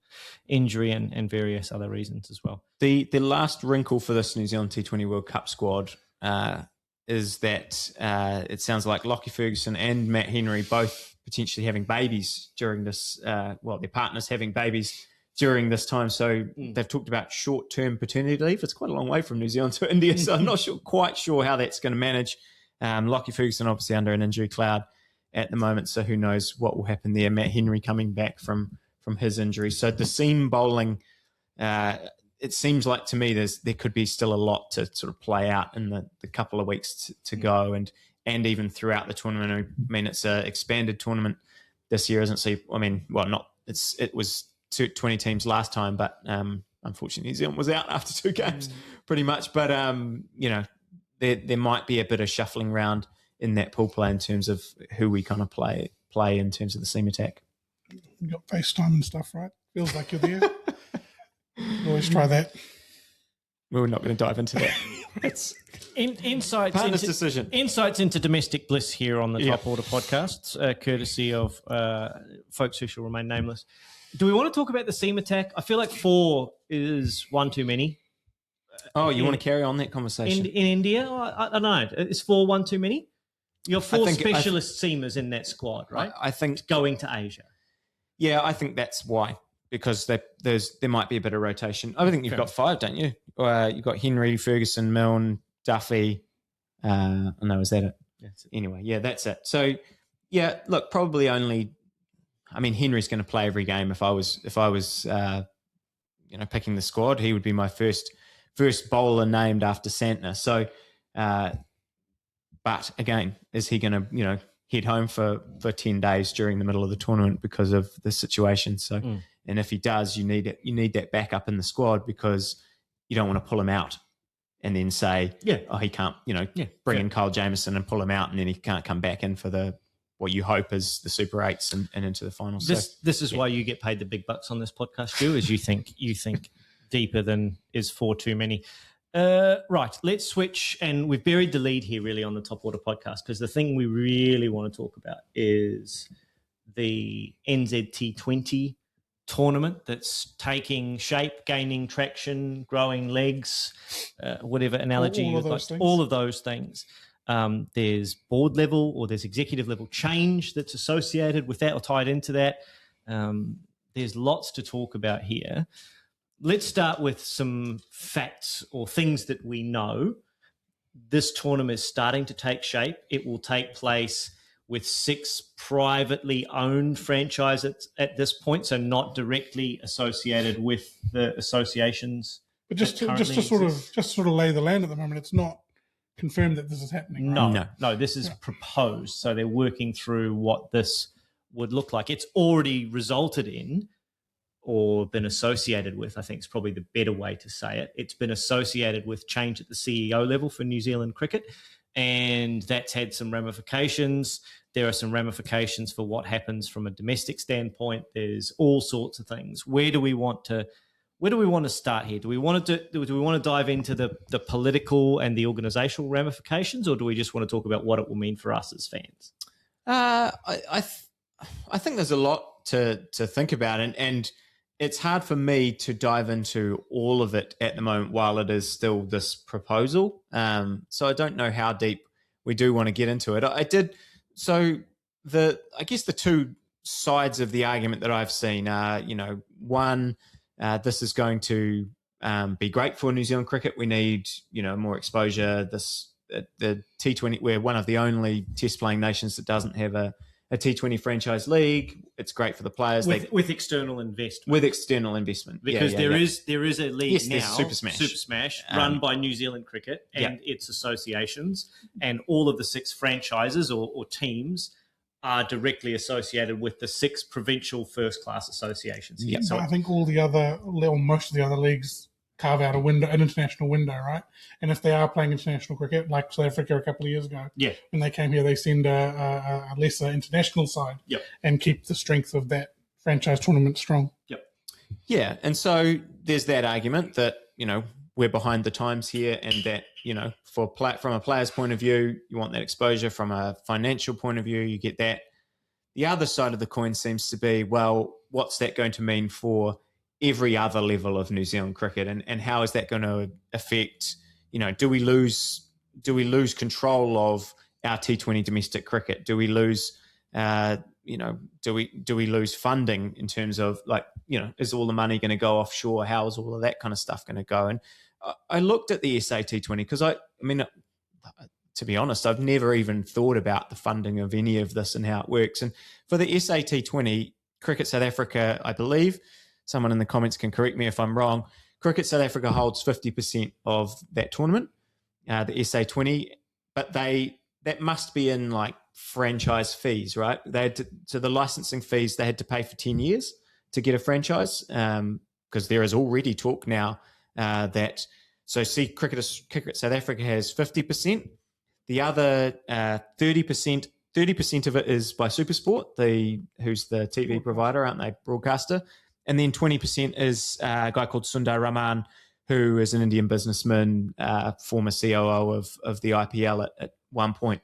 injury and various other reasons as well. The last wrinkle for this New Zealand T20 World Cup squad is that it sounds like Lockie Ferguson and Matt Henry both potentially having babies during this, their partners having babies during this time. So they've talked about short-term paternity leave. It's quite a long way from New Zealand to India, so I'm not quite sure how that's going to manage. Lockie Ferguson obviously under an injury cloud at the moment, so who knows what will happen there. Matt Henry coming back from his injury. So the seam bowling, it seems like to me there could be still a lot to sort of play out in the couple of weeks to go and even throughout the tournament. I mean, it's an expanded tournament this year, isn't it? So, I mean, it was 20 teams last time, but unfortunately New Zealand was out after 2 games pretty much. But, there might be a bit of shuffling around in that pool play in terms of who we kind of play in terms of the seam attack. You got FaceTime and stuff, right? Feels like you're there. Always try that. We're not going to dive into that. It's insights partner's decision. Insights into domestic bliss here on the Top Order podcasts, courtesy of folks who shall remain nameless. Do we want to talk about the seam attack? I feel like 4 is one too many. Oh, you want to carry on that conversation? In India? I don't know. Is 4 one too many? You're 4 specialist seamers in that squad, right? I think going to Asia. Yeah, I think that's why, because there might be a bit of rotation. I think you've got 5, don't you? You've got Henry, Ferguson, Milne, Duffy. No, is that it? Anyway, yeah, that's it. So, yeah, look, probably only. I mean, Henry's going to play every game. If I was, picking the squad, he would be my first bowler named after Santner. So, but again, is he going to, head home for 10 days during the middle of the tournament because of the situation? So, and if he does, you need that backup in the squad, because you don't want to pull him out and then say, he can't, bring in Kyle Jamieson and pull him out, and then he can't come back in for what you hope is the Super 8s and into the finals. This is why you get paid the big bucks on this podcast, Stu, is you think deeper than is 4 too many. Right, let's switch, and we've buried the lead here really on the Top Order podcast, because the thing we really want to talk about is the NZT20 tournament that's taking shape, gaining traction, growing legs, whatever analogy you've got, all of those things. There's board level or there's executive level change that's associated with that or tied into that. There's lots to talk about here. Let's start with some facts or things that we know. This tournament is starting to take shape. It will take place with 6 privately owned franchises at this point, so not directly associated with the associations. But just to sort of lay the land at the moment, it's not confirmed that this is happening. Right? No, this is proposed. So they're working through what this would look like. It's already resulted in, or been associated with, I think is probably the better way to say it. It's been associated with change at the CEO level for New Zealand cricket, and that's had some ramifications. There are some ramifications for what happens from a domestic standpoint. There's all sorts of things. Where do we want to start here? Do we want to dive into the political and the organizational ramifications, or do we just want to talk about what it will mean for us as fans? I think there's a lot to think about, and it's hard for me to dive into all of it at the moment while it is still this proposal. So I don't know how deep we do want to get into it. I guess the 2 sides of the argument that I've seen are, one, this is going to be great for New Zealand cricket. We need, more exposure. The T20, we're one of the only test playing nations that doesn't have a a T20 franchise league. It's great for the players. With external investment. With external investment. Because there is a league now, Super Smash, run by New Zealand Cricket and its associations, and all of the 6 franchises or teams are directly associated with the 6 provincial first-class associations. Yeah, so I think most of the other leagues carve out an international window, right? And if they are playing international cricket, like South Africa a couple of years ago, when they came here, they send a lesser international side and keep the strength of that franchise tournament strong. Yeah, and so there's that argument that, we're behind the times here, and that, from a player's point of view, you want that exposure. From a financial point of view, you get that. The other side of the coin seems to be, well, what's that going to mean for every other level of New Zealand cricket, and how is that going to affect, do we lose control of our T20 domestic cricket? Do we lose, do we lose funding in terms of, is all the money going to go offshore? How is all of that kind of stuff going to go? And I looked at the SA T20 because to be honest, I've never even thought about the funding of any of this and how it works. And for the SA T20, Cricket South Africa, I believe, someone in the comments can correct me if I'm wrong, Cricket South Africa holds 50% of that tournament, the SA 20, but that must be in franchise fees, right? So the licensing fees they had to pay for 10 years to get a franchise, because there is already talk now Cricket South Africa has 50%. The other 30% of it is by SuperSport, who's the TV provider, aren't they, broadcaster? And then 20% is a guy called Sundar Raman, who is an Indian businessman, former COO of the IPL at one point.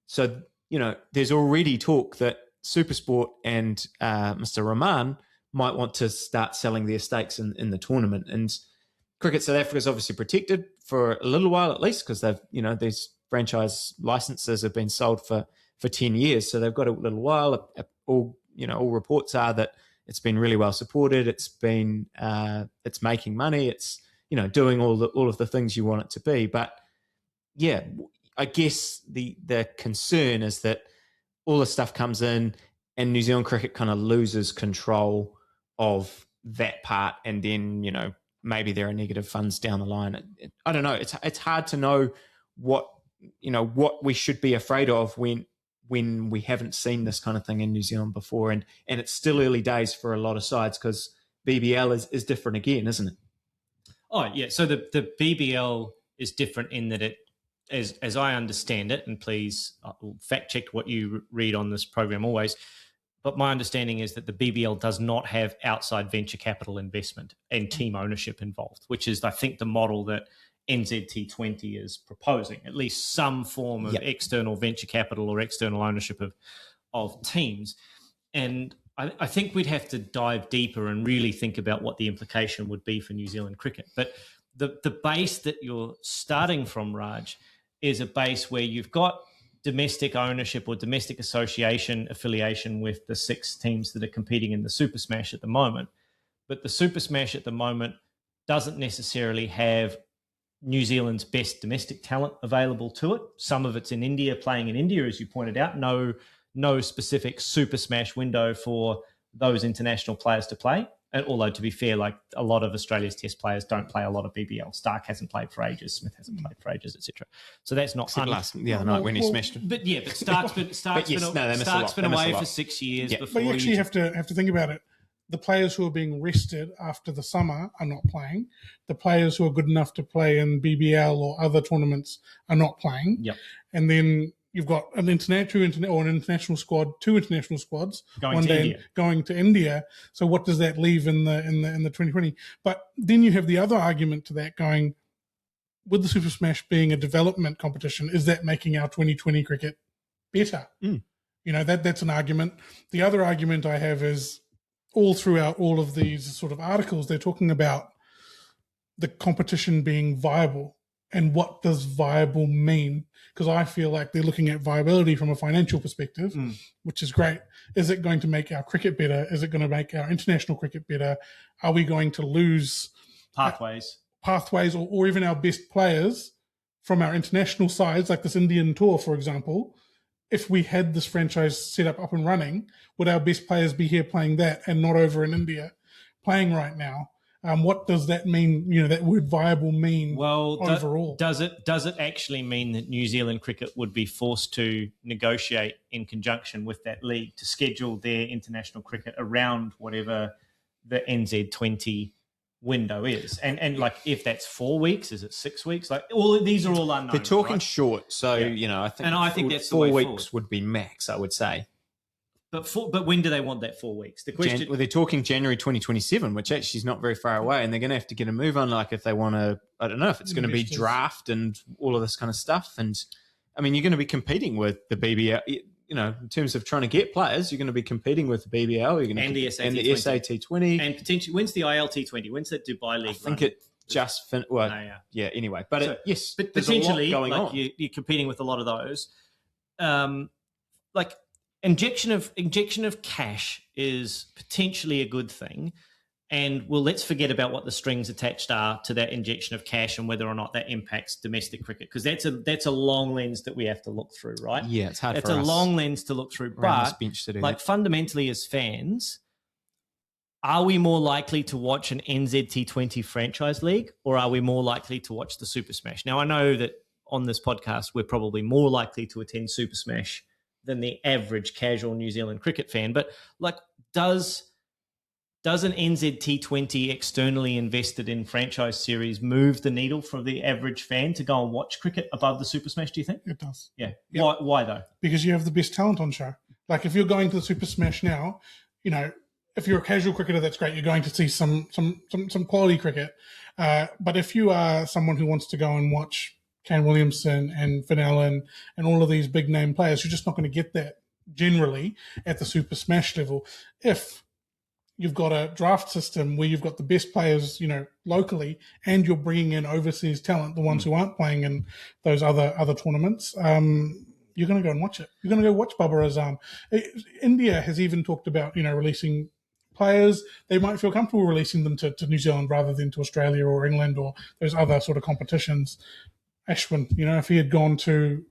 So, there's already talk that SuperSport and Mr. Raman might want to start selling their stakes in the tournament. And Cricket South Africa is obviously protected for a little while at least, because they've, these franchise licenses have been sold for 10 years. So they've got a little while. All reports are that it's been really well supported. It's been, it's making money. It's, doing all of the things you want it to be. But yeah, I guess the concern is that all this stuff comes in and New Zealand cricket kind of loses control of that part. And then, maybe there are negative funds down the line. I don't know. It's hard to know what we should be afraid of when we haven't seen this kind of thing in New Zealand before. And it's still early days for a lot of sides, because BBL is different again, isn't it? Oh, yeah. So the BBL is different in that it, as I understand it, and please fact check what you read on this program always, but my understanding is that the BBL does not have outside venture capital investment and team ownership involved, which is, I think, the model that NZT20 is proposing, at least some form of external venture capital or external ownership of teams. And I think we'd have to dive deeper and really think about what the implication would be for New Zealand cricket. But the base that you're starting from, Raj, is a base where you've got domestic ownership or domestic association affiliation with the 6 teams that are competing in the Super Smash at the moment. But the Super Smash at the moment doesn't necessarily have New Zealand's best domestic talent available to it. Some of it's in India, playing in India, as you pointed out. No specific Super Smash window for those international players to play. And although, to be fair, a lot of Australia's test players don't play a lot of BBL. Stark hasn't played for ages. Smith hasn't played for ages, etc. So that's not the other night when he smashed it. But Stark's been away for 6 years. Yeah. But you actually have to think about it. The players who are being rested after the summer are not playing. The players who are good enough to play in BBL or other tournaments are not playing. Yep. And then you've got an international squad, 2 international squads, going to India. So what does that leave in the 2020? But then you have the other argument to that going, with the Super Smash being a development competition, is that making our 2020 cricket better? That's an argument. The other argument I have is, all throughout all of these sort of articles, they're talking about the competition being viable. And what does viable mean? Because I feel like they're looking at viability from a financial perspective, which is great. Is it going to make our cricket better? Is it going to make our international cricket better? Are we going to lose pathways or even our best players from our international sides, like this Indian tour, for example? if we had this franchise set up and running, would our best players be here playing that and not over in India playing right now? What does that mean? That word viable mean overall? Does it actually mean that New Zealand cricket would be forced to negotiate in conjunction with that league to schedule their international cricket around whatever the NZ20 window is? And like, if that's 4 weeks, is it 6 weeks? Like, these are all unknown. They're talking right? short, so I think that's four the way weeks forward. would be max, I would say. But when do they want that 4 weeks? The question. They're talking January 2027, which actually is not very far away, and they're going to have to get a move on. Like, if they want to, I don't know if it's going to be draft and all of this kind of stuff. And I mean, you're going to be competing with the BBL. In terms of trying to get players, you're going to be competing with the BBL. You're going to the SAT20, and potentially when's the ILT20? When's that Dubai league? I think it just finished. Well, yeah. Anyway, but but there's potentially, a lot going on. You're competing with a lot of those. Like, injection of cash is potentially a good thing, and let's forget about what the strings attached are to that injection of cash and whether or not that impacts domestic cricket, because that's a long lens that we have to look through, right? Yeah, it's hard. It's a long lens to look through, but fundamentally, as fans, are we more likely to watch an NZT20 franchise league, or are we more likely to watch the Super Smash? Now, I know that on this podcast, we're probably more likely to attend Super Smash than the average casual New Zealand cricket fan. But like, does an NZT20 externally invested in franchise series move the needle for the average fan to go and watch cricket above the Super Smash, do you think? It does. Yeah. Yep. Why though? Because you have the best talent on show. Like, if you're going to the Super Smash now, if you're a casual cricketer, that's great. You're going to see some quality cricket. But if you are someone who wants to go and watch Kane Williamson and Finn Allen and all of these big name players, you're just not going to get that generally at the Super Smash level. If you've got a draft system where you've got the best players, locally, and you're bringing in overseas talent, the ones who aren't playing in those other tournaments, you're going to go and watch it. You're going to go watch Babar Azam. India has even talked about, releasing players. They might feel comfortable releasing them to New Zealand rather than to Australia or England or those other sort of competitions. Ashwin, if he had gone to,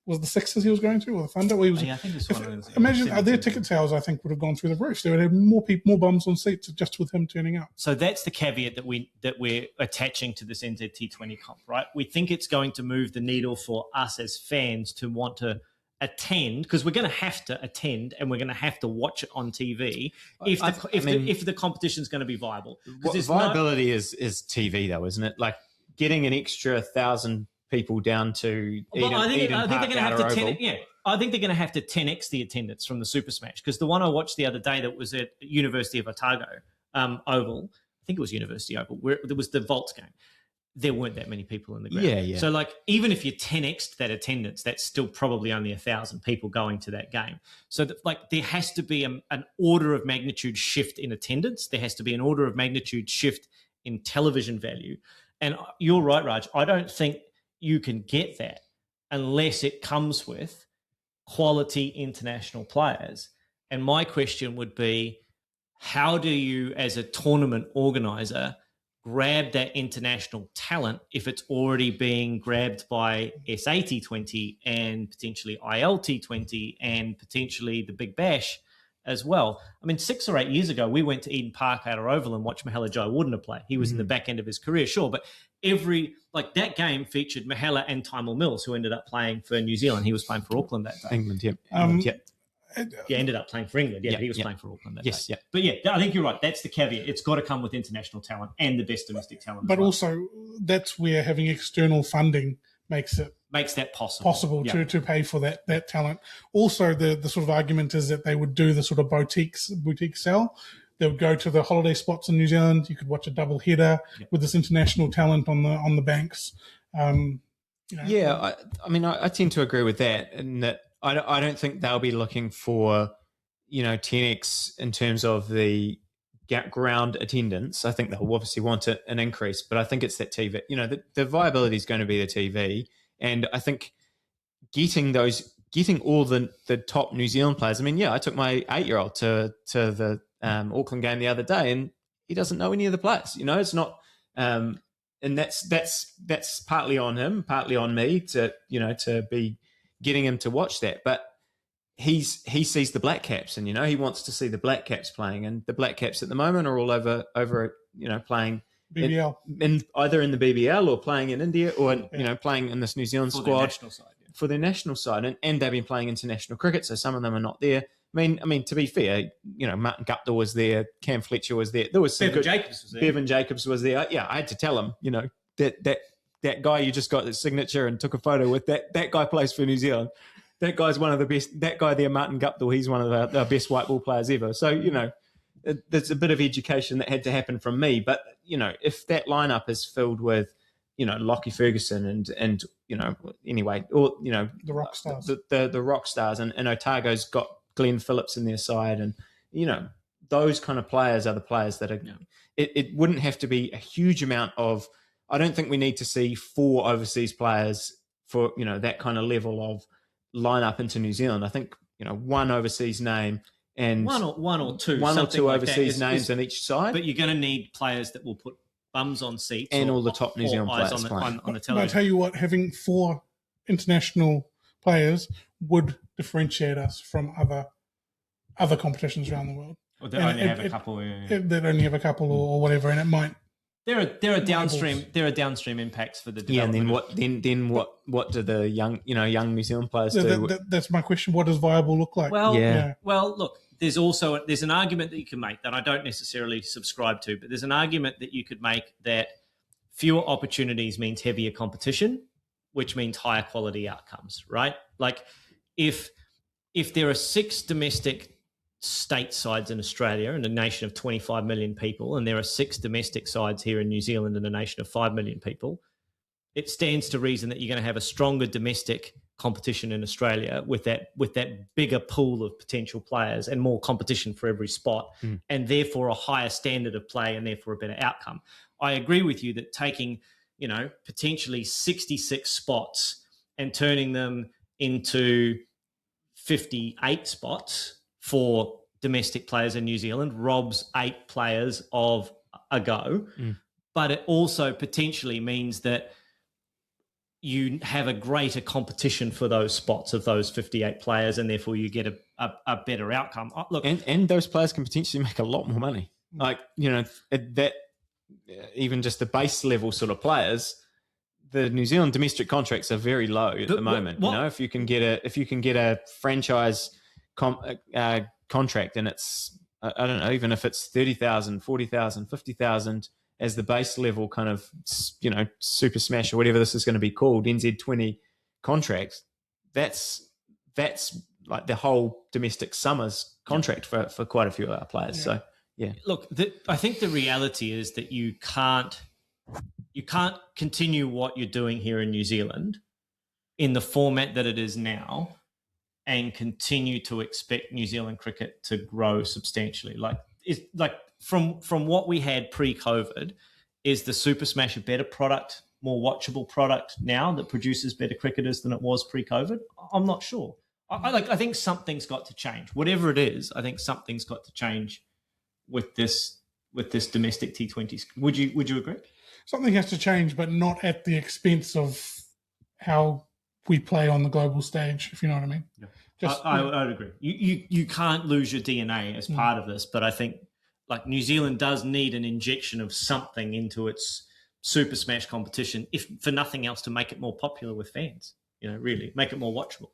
was the Sixers he was going to, or the Thunder? I think it's one of those. Imagine their ticket sales, I think, would have gone through the roof. They would have more bums on seats just with him turning up. So that's the caveat that we're attaching to this NZT20 comp, right? We think it's going to move the needle for us as fans to want to attend, because we're going to have to attend and we're going to have to watch it on TV if the competition is going to be viable. Viability is TV, though, isn't it? Like, getting an extra 1,000 people down to Eden Park, I think they're going to have to 10x the attendance from the Super Smash, because the one I watched the other day that was at University of Otago Oval, I think it was University Oval, where there was the Vaults game. There weren't that many people in the ground. Yeah. So, like, even if you 10x'd that attendance, that's still probably only 1,000 people going to that game. So, there has to be an order of magnitude shift in attendance. There has to be an order of magnitude shift in television value. And you're right, Raj. I don't think you can get that unless it comes with quality international players. And my question would be, how do you, as a tournament organizer, grab that international talent if it's already being grabbed by SAT20 and potentially ILT20 and potentially the Big Bash as well? I mean, 6 or 8 years ago, we went to Eden Park Outer Oval and watched Mahela Jayawardena play. He was in the back end of his career, sure, but that game featured Mahela and Tymel Mills, who ended up playing for New Zealand. He was playing for Auckland that day. England, yeah. Ended up playing for England. Yeah, he was playing for Auckland that day. Yeah. But yeah, I think you're right. That's the caveat. It's got to come with international talent and the best domestic talent. But also, that's where having external funding makes that possible to pay for that talent. Also, the sort of argument is that they would do the sort of boutique sell. They would go to the holiday spots in New Zealand. You could watch a double header with this international talent on the banks. Yeah, I tend to agree with that, in that I don't think they'll be looking for 10x in terms of the ground attendance. I think they'll obviously want an increase, but I think it's that TV. The viability is going to be the TV. And I think getting all the top New Zealand players. I mean, I took my 8-year-old to the Auckland game the other day, and he doesn't know any of the players. It's not, and that's partly on him, partly on me to be getting him to watch that. But he sees the Black Caps, and he wants to see the Black Caps playing, and the Black Caps at the moment are all over playing BBL in either in the BBL or playing in India or playing in this New Zealand for squad their national side, for their national side, and they've been playing international cricket, so some of them are not there. I mean, to be fair, Martin Gupta was there, Cam Fletcher was there. There was some Bevon Jacobs was there. Bevon Jacobs was there. Yeah, I had to tell him, that guy you just got the signature and took a photo with, that guy plays for New Zealand. That guy's one of the best. That guy there, Martin Gupta, he's one of the best white ball players ever. So, there's a bit of education that had to happen from me. But, if that lineup is filled with, Lockie Ferguson and anyway, or, the rock stars. The rock stars, and Otago's got Glenn Phillips in their side, and, those kind of players are the players that are, it wouldn't have to be a huge amount of, I don't think we need to see 4 overseas players for, that kind of level of lineup into New Zealand. I think, one overseas name and one or two overseas names on each side. But you're going to need players that will put bums on seats and all the top New Zealand players on the television. But I tell you what, having 4 international players would differentiate us from other competitions around the world. Or they only have a couple. They'd only have a couple or whatever, and it might. There are downstream impacts for the development. And then what do the young New Zealand players do? That's my question. What does viable look like? Well, look, there's an argument that you can make that I don't necessarily subscribe to, but there's an argument that you could make that fewer opportunities means heavier competition, which means higher quality outcomes, right? Like if there are 6 domestic state sides in Australia and a nation of 25 million people, and there are 6 domestic sides here in New Zealand and a nation of 5 million people, it stands to reason that you're going to have a stronger domestic competition in Australia with that bigger pool of potential players and more competition for every spot, and therefore a higher standard of play and therefore a better outcome. I agree with you that taking, potentially 66 spots and turning them into 58 spots for domestic players in New Zealand robs 8 players of a go. But it also potentially means that you have a greater competition for those spots of those 58 players, and therefore you get a better outcome. Look, and those players can potentially make a lot more money. Like, that even just the base level sort of players, the New Zealand domestic contracts are very low at the moment. If you can get a franchise contract, and it's, I don't know, even if it's 30,000, 40,000, 50,000 as the base level kind of, Super Smash or whatever this is going to be called, NZ20 contracts, that's like the whole domestic summers contract for quite a few of our players. So, yeah. Look, I think the reality is that you can't continue what you're doing here in New Zealand in the format that it is now and continue to expect New Zealand cricket to grow substantially. From what we had pre-COVID, is the Super Smash a better product, more watchable product now that produces better cricketers than it was pre-COVID? I'm not sure. I think something's got to change. Whatever it is, I think something's got to change with this domestic T20s. Would you agree? Something has to change, but not at the expense of how we play on the global stage, if you know what I mean. Yeah. I would agree. You can't lose your DNA as part of this, but I think New Zealand does need an injection of something into its Super Smash competition, if for nothing else, to make it more popular with fans. Really make it more watchable.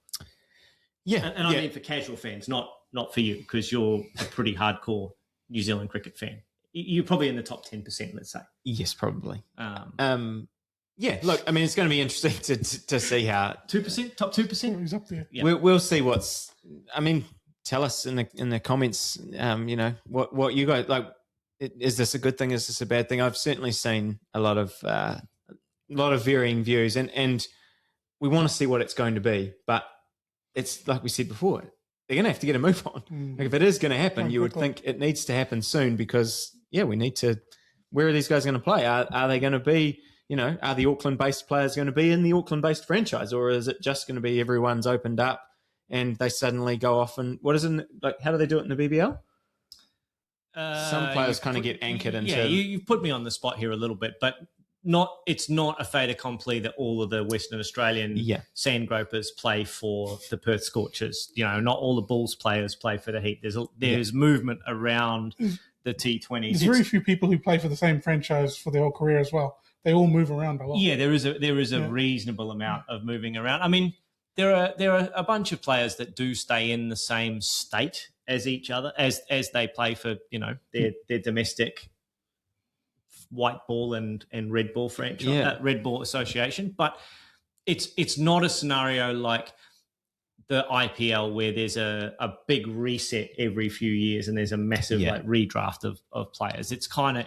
Yeah, and I mean for casual fans, not for you, because you're a pretty hardcore New Zealand cricket fan. You're probably in the top 10%, let's say. Yes, probably. Yeah, look, I mean, it's going to be interesting to see how 2%, top 2%. He's up there. Yeah. We'll see what's. I mean, tell us in the comments. What you guys like. Is this a good thing? Is this a bad thing? I've certainly seen a lot of varying views, and we want to see what it's going to be. But it's like we said before, they're going to have to get a move on. Like if it is going to happen, you would think it needs to happen soon, because we need to. Where are these guys going to play? Are they going to be? Are the Auckland-based players going to be in the Auckland-based franchise, or is it just going to be everyone's opened up and they suddenly go off and what is it like? How do they do it in the BBL? Some players kind of get anchored into. Yeah, you've put me on the spot here a little bit, but it's not a fait accompli that all of the Western Australian sand gropers play for the Perth Scorchers. Not all the Bulls players play for the Heat. There's movement around the T20s. There's very few people who play for the same franchise for their whole career as well. They all move around a lot. Yeah, there is a reasonable amount of moving around. I mean, there are a bunch of players that do stay in the same state as each other as they play for their domestic white ball and red ball franchise, red ball association. But it's not a scenario like the IPL where there's a big reset every few years and there's a massive redraft of players. It's kind of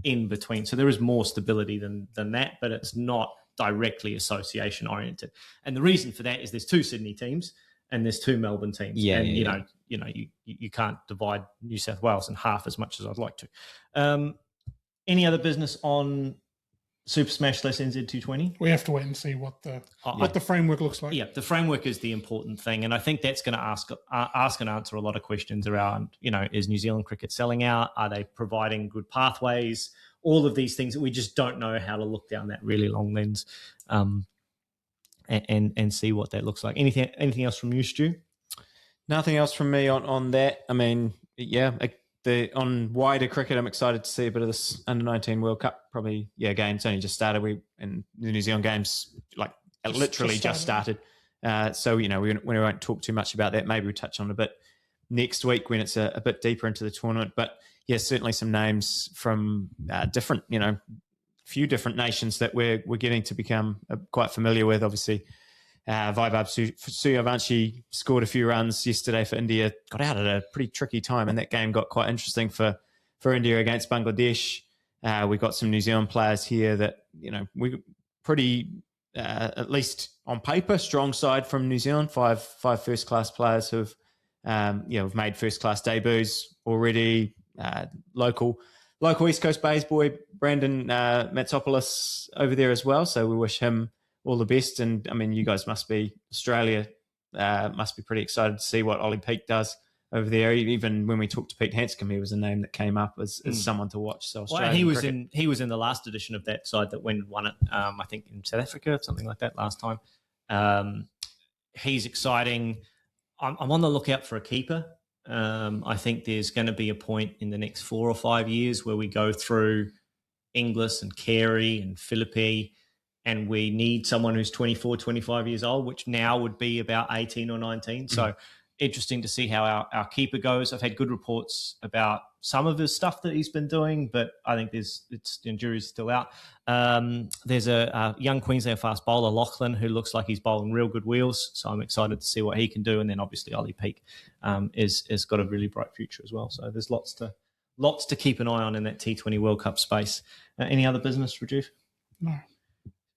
in between. So there is more stability than that, but it's not directly association oriented. And the reason for that is there's 2 Sydney teams and there's 2 Melbourne teams. You can't divide New South Wales in half as much as I'd like to. Any other business on Super Smash / NZ220? We have to wait and see what the framework looks like. Yeah, the framework is the important thing, and I think that's going to ask and answer a lot of questions around, is New Zealand cricket selling out? Are they providing good pathways? All of these things that we just don't know how to look down that really long lens and see what that looks like. Anything else from you, Stu? Nothing else from me on that. I mean, on wider cricket, I'm excited to see a bit of this Under-19 World Cup. Probably, again, it's only just started. And the New Zealand games, literally just started. So, we won't talk too much about that. Maybe we'll touch on a bit next week when it's a bit deeper into the tournament. But, certainly some names from different, few different nations that we're getting to become quite familiar with. Obviously, Vaibhav Suryavanshi scored a few runs yesterday for India, got out at a pretty tricky time, and that game got quite interesting for India against Bangladesh. We've got some New Zealand players here that, we pretty, at least on paper, strong side from New Zealand. Five first-class players who've made first-class debuts already. Local East Coast Bays boy, Brandon Matsopoulos over there as well. So we wish him all the best. And I mean, you guys Australia must be pretty excited to see what Ollie Peake does over there. Even when we talked to Pete Hanscom, he was a name that came up as someone to watch. So he was in the last edition of that side that won it, I think in South Africa, something like that last time. He's exciting. I'm on the lookout for a keeper. I think there's going to be a point in the next 4 or 5 years where we go through Inglis and Carey and Philippi, and we need someone who's 24, 25 years old, which now would be about 18 or 19. So interesting to see how our keeper goes. I've had good reports about some of his stuff that he's been doing, but I think the jury's still out. There's a young Queensland fast bowler, Lachlan, who looks like he's bowling real good wheels. So I'm excited to see what he can do. And then obviously Ollie Peake is got a really bright future as well. So there's lots to keep an eye on in that T20 World Cup space. Any other business, Rajiv? No.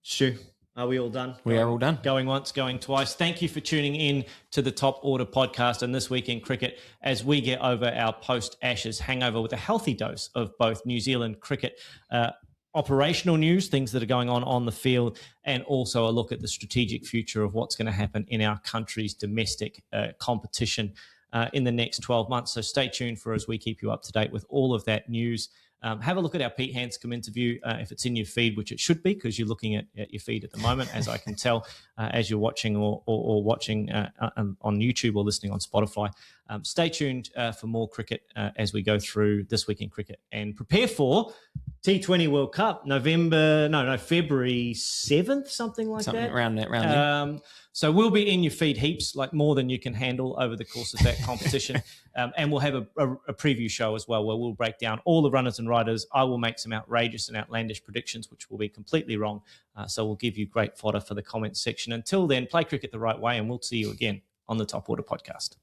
Stu, are we all done? We are all done. Going once, going twice. Thank you for tuning in to the Top Order podcast and This Week in Cricket as we get over our post-Ashes hangover with a healthy dose of both New Zealand cricket operational news, things that are going on the field, and also a look at the strategic future of what's going to happen in our country's domestic competition in the next 12 months. So stay tuned for as we keep you up to date with all of that news. Have a look at our Pete Hanscom interview if it's in your feed, which it should be because you're looking at your feed at the moment, as I can tell, as you're watching or watching on YouTube or listening on Spotify. Stay tuned for more cricket as we go through This Week in Cricket and prepare for T20 World Cup, February 7th, something like that. Around there. So we'll be in your feed heaps, like more than you can handle over the course of that competition. And we'll have a preview show as well where we'll break down all the runners and riders. I will make some outrageous and outlandish predictions, which will be completely wrong. So we'll give you great fodder for the comments section. Until then, play cricket the right way, and we'll see you again on the Top Order podcast.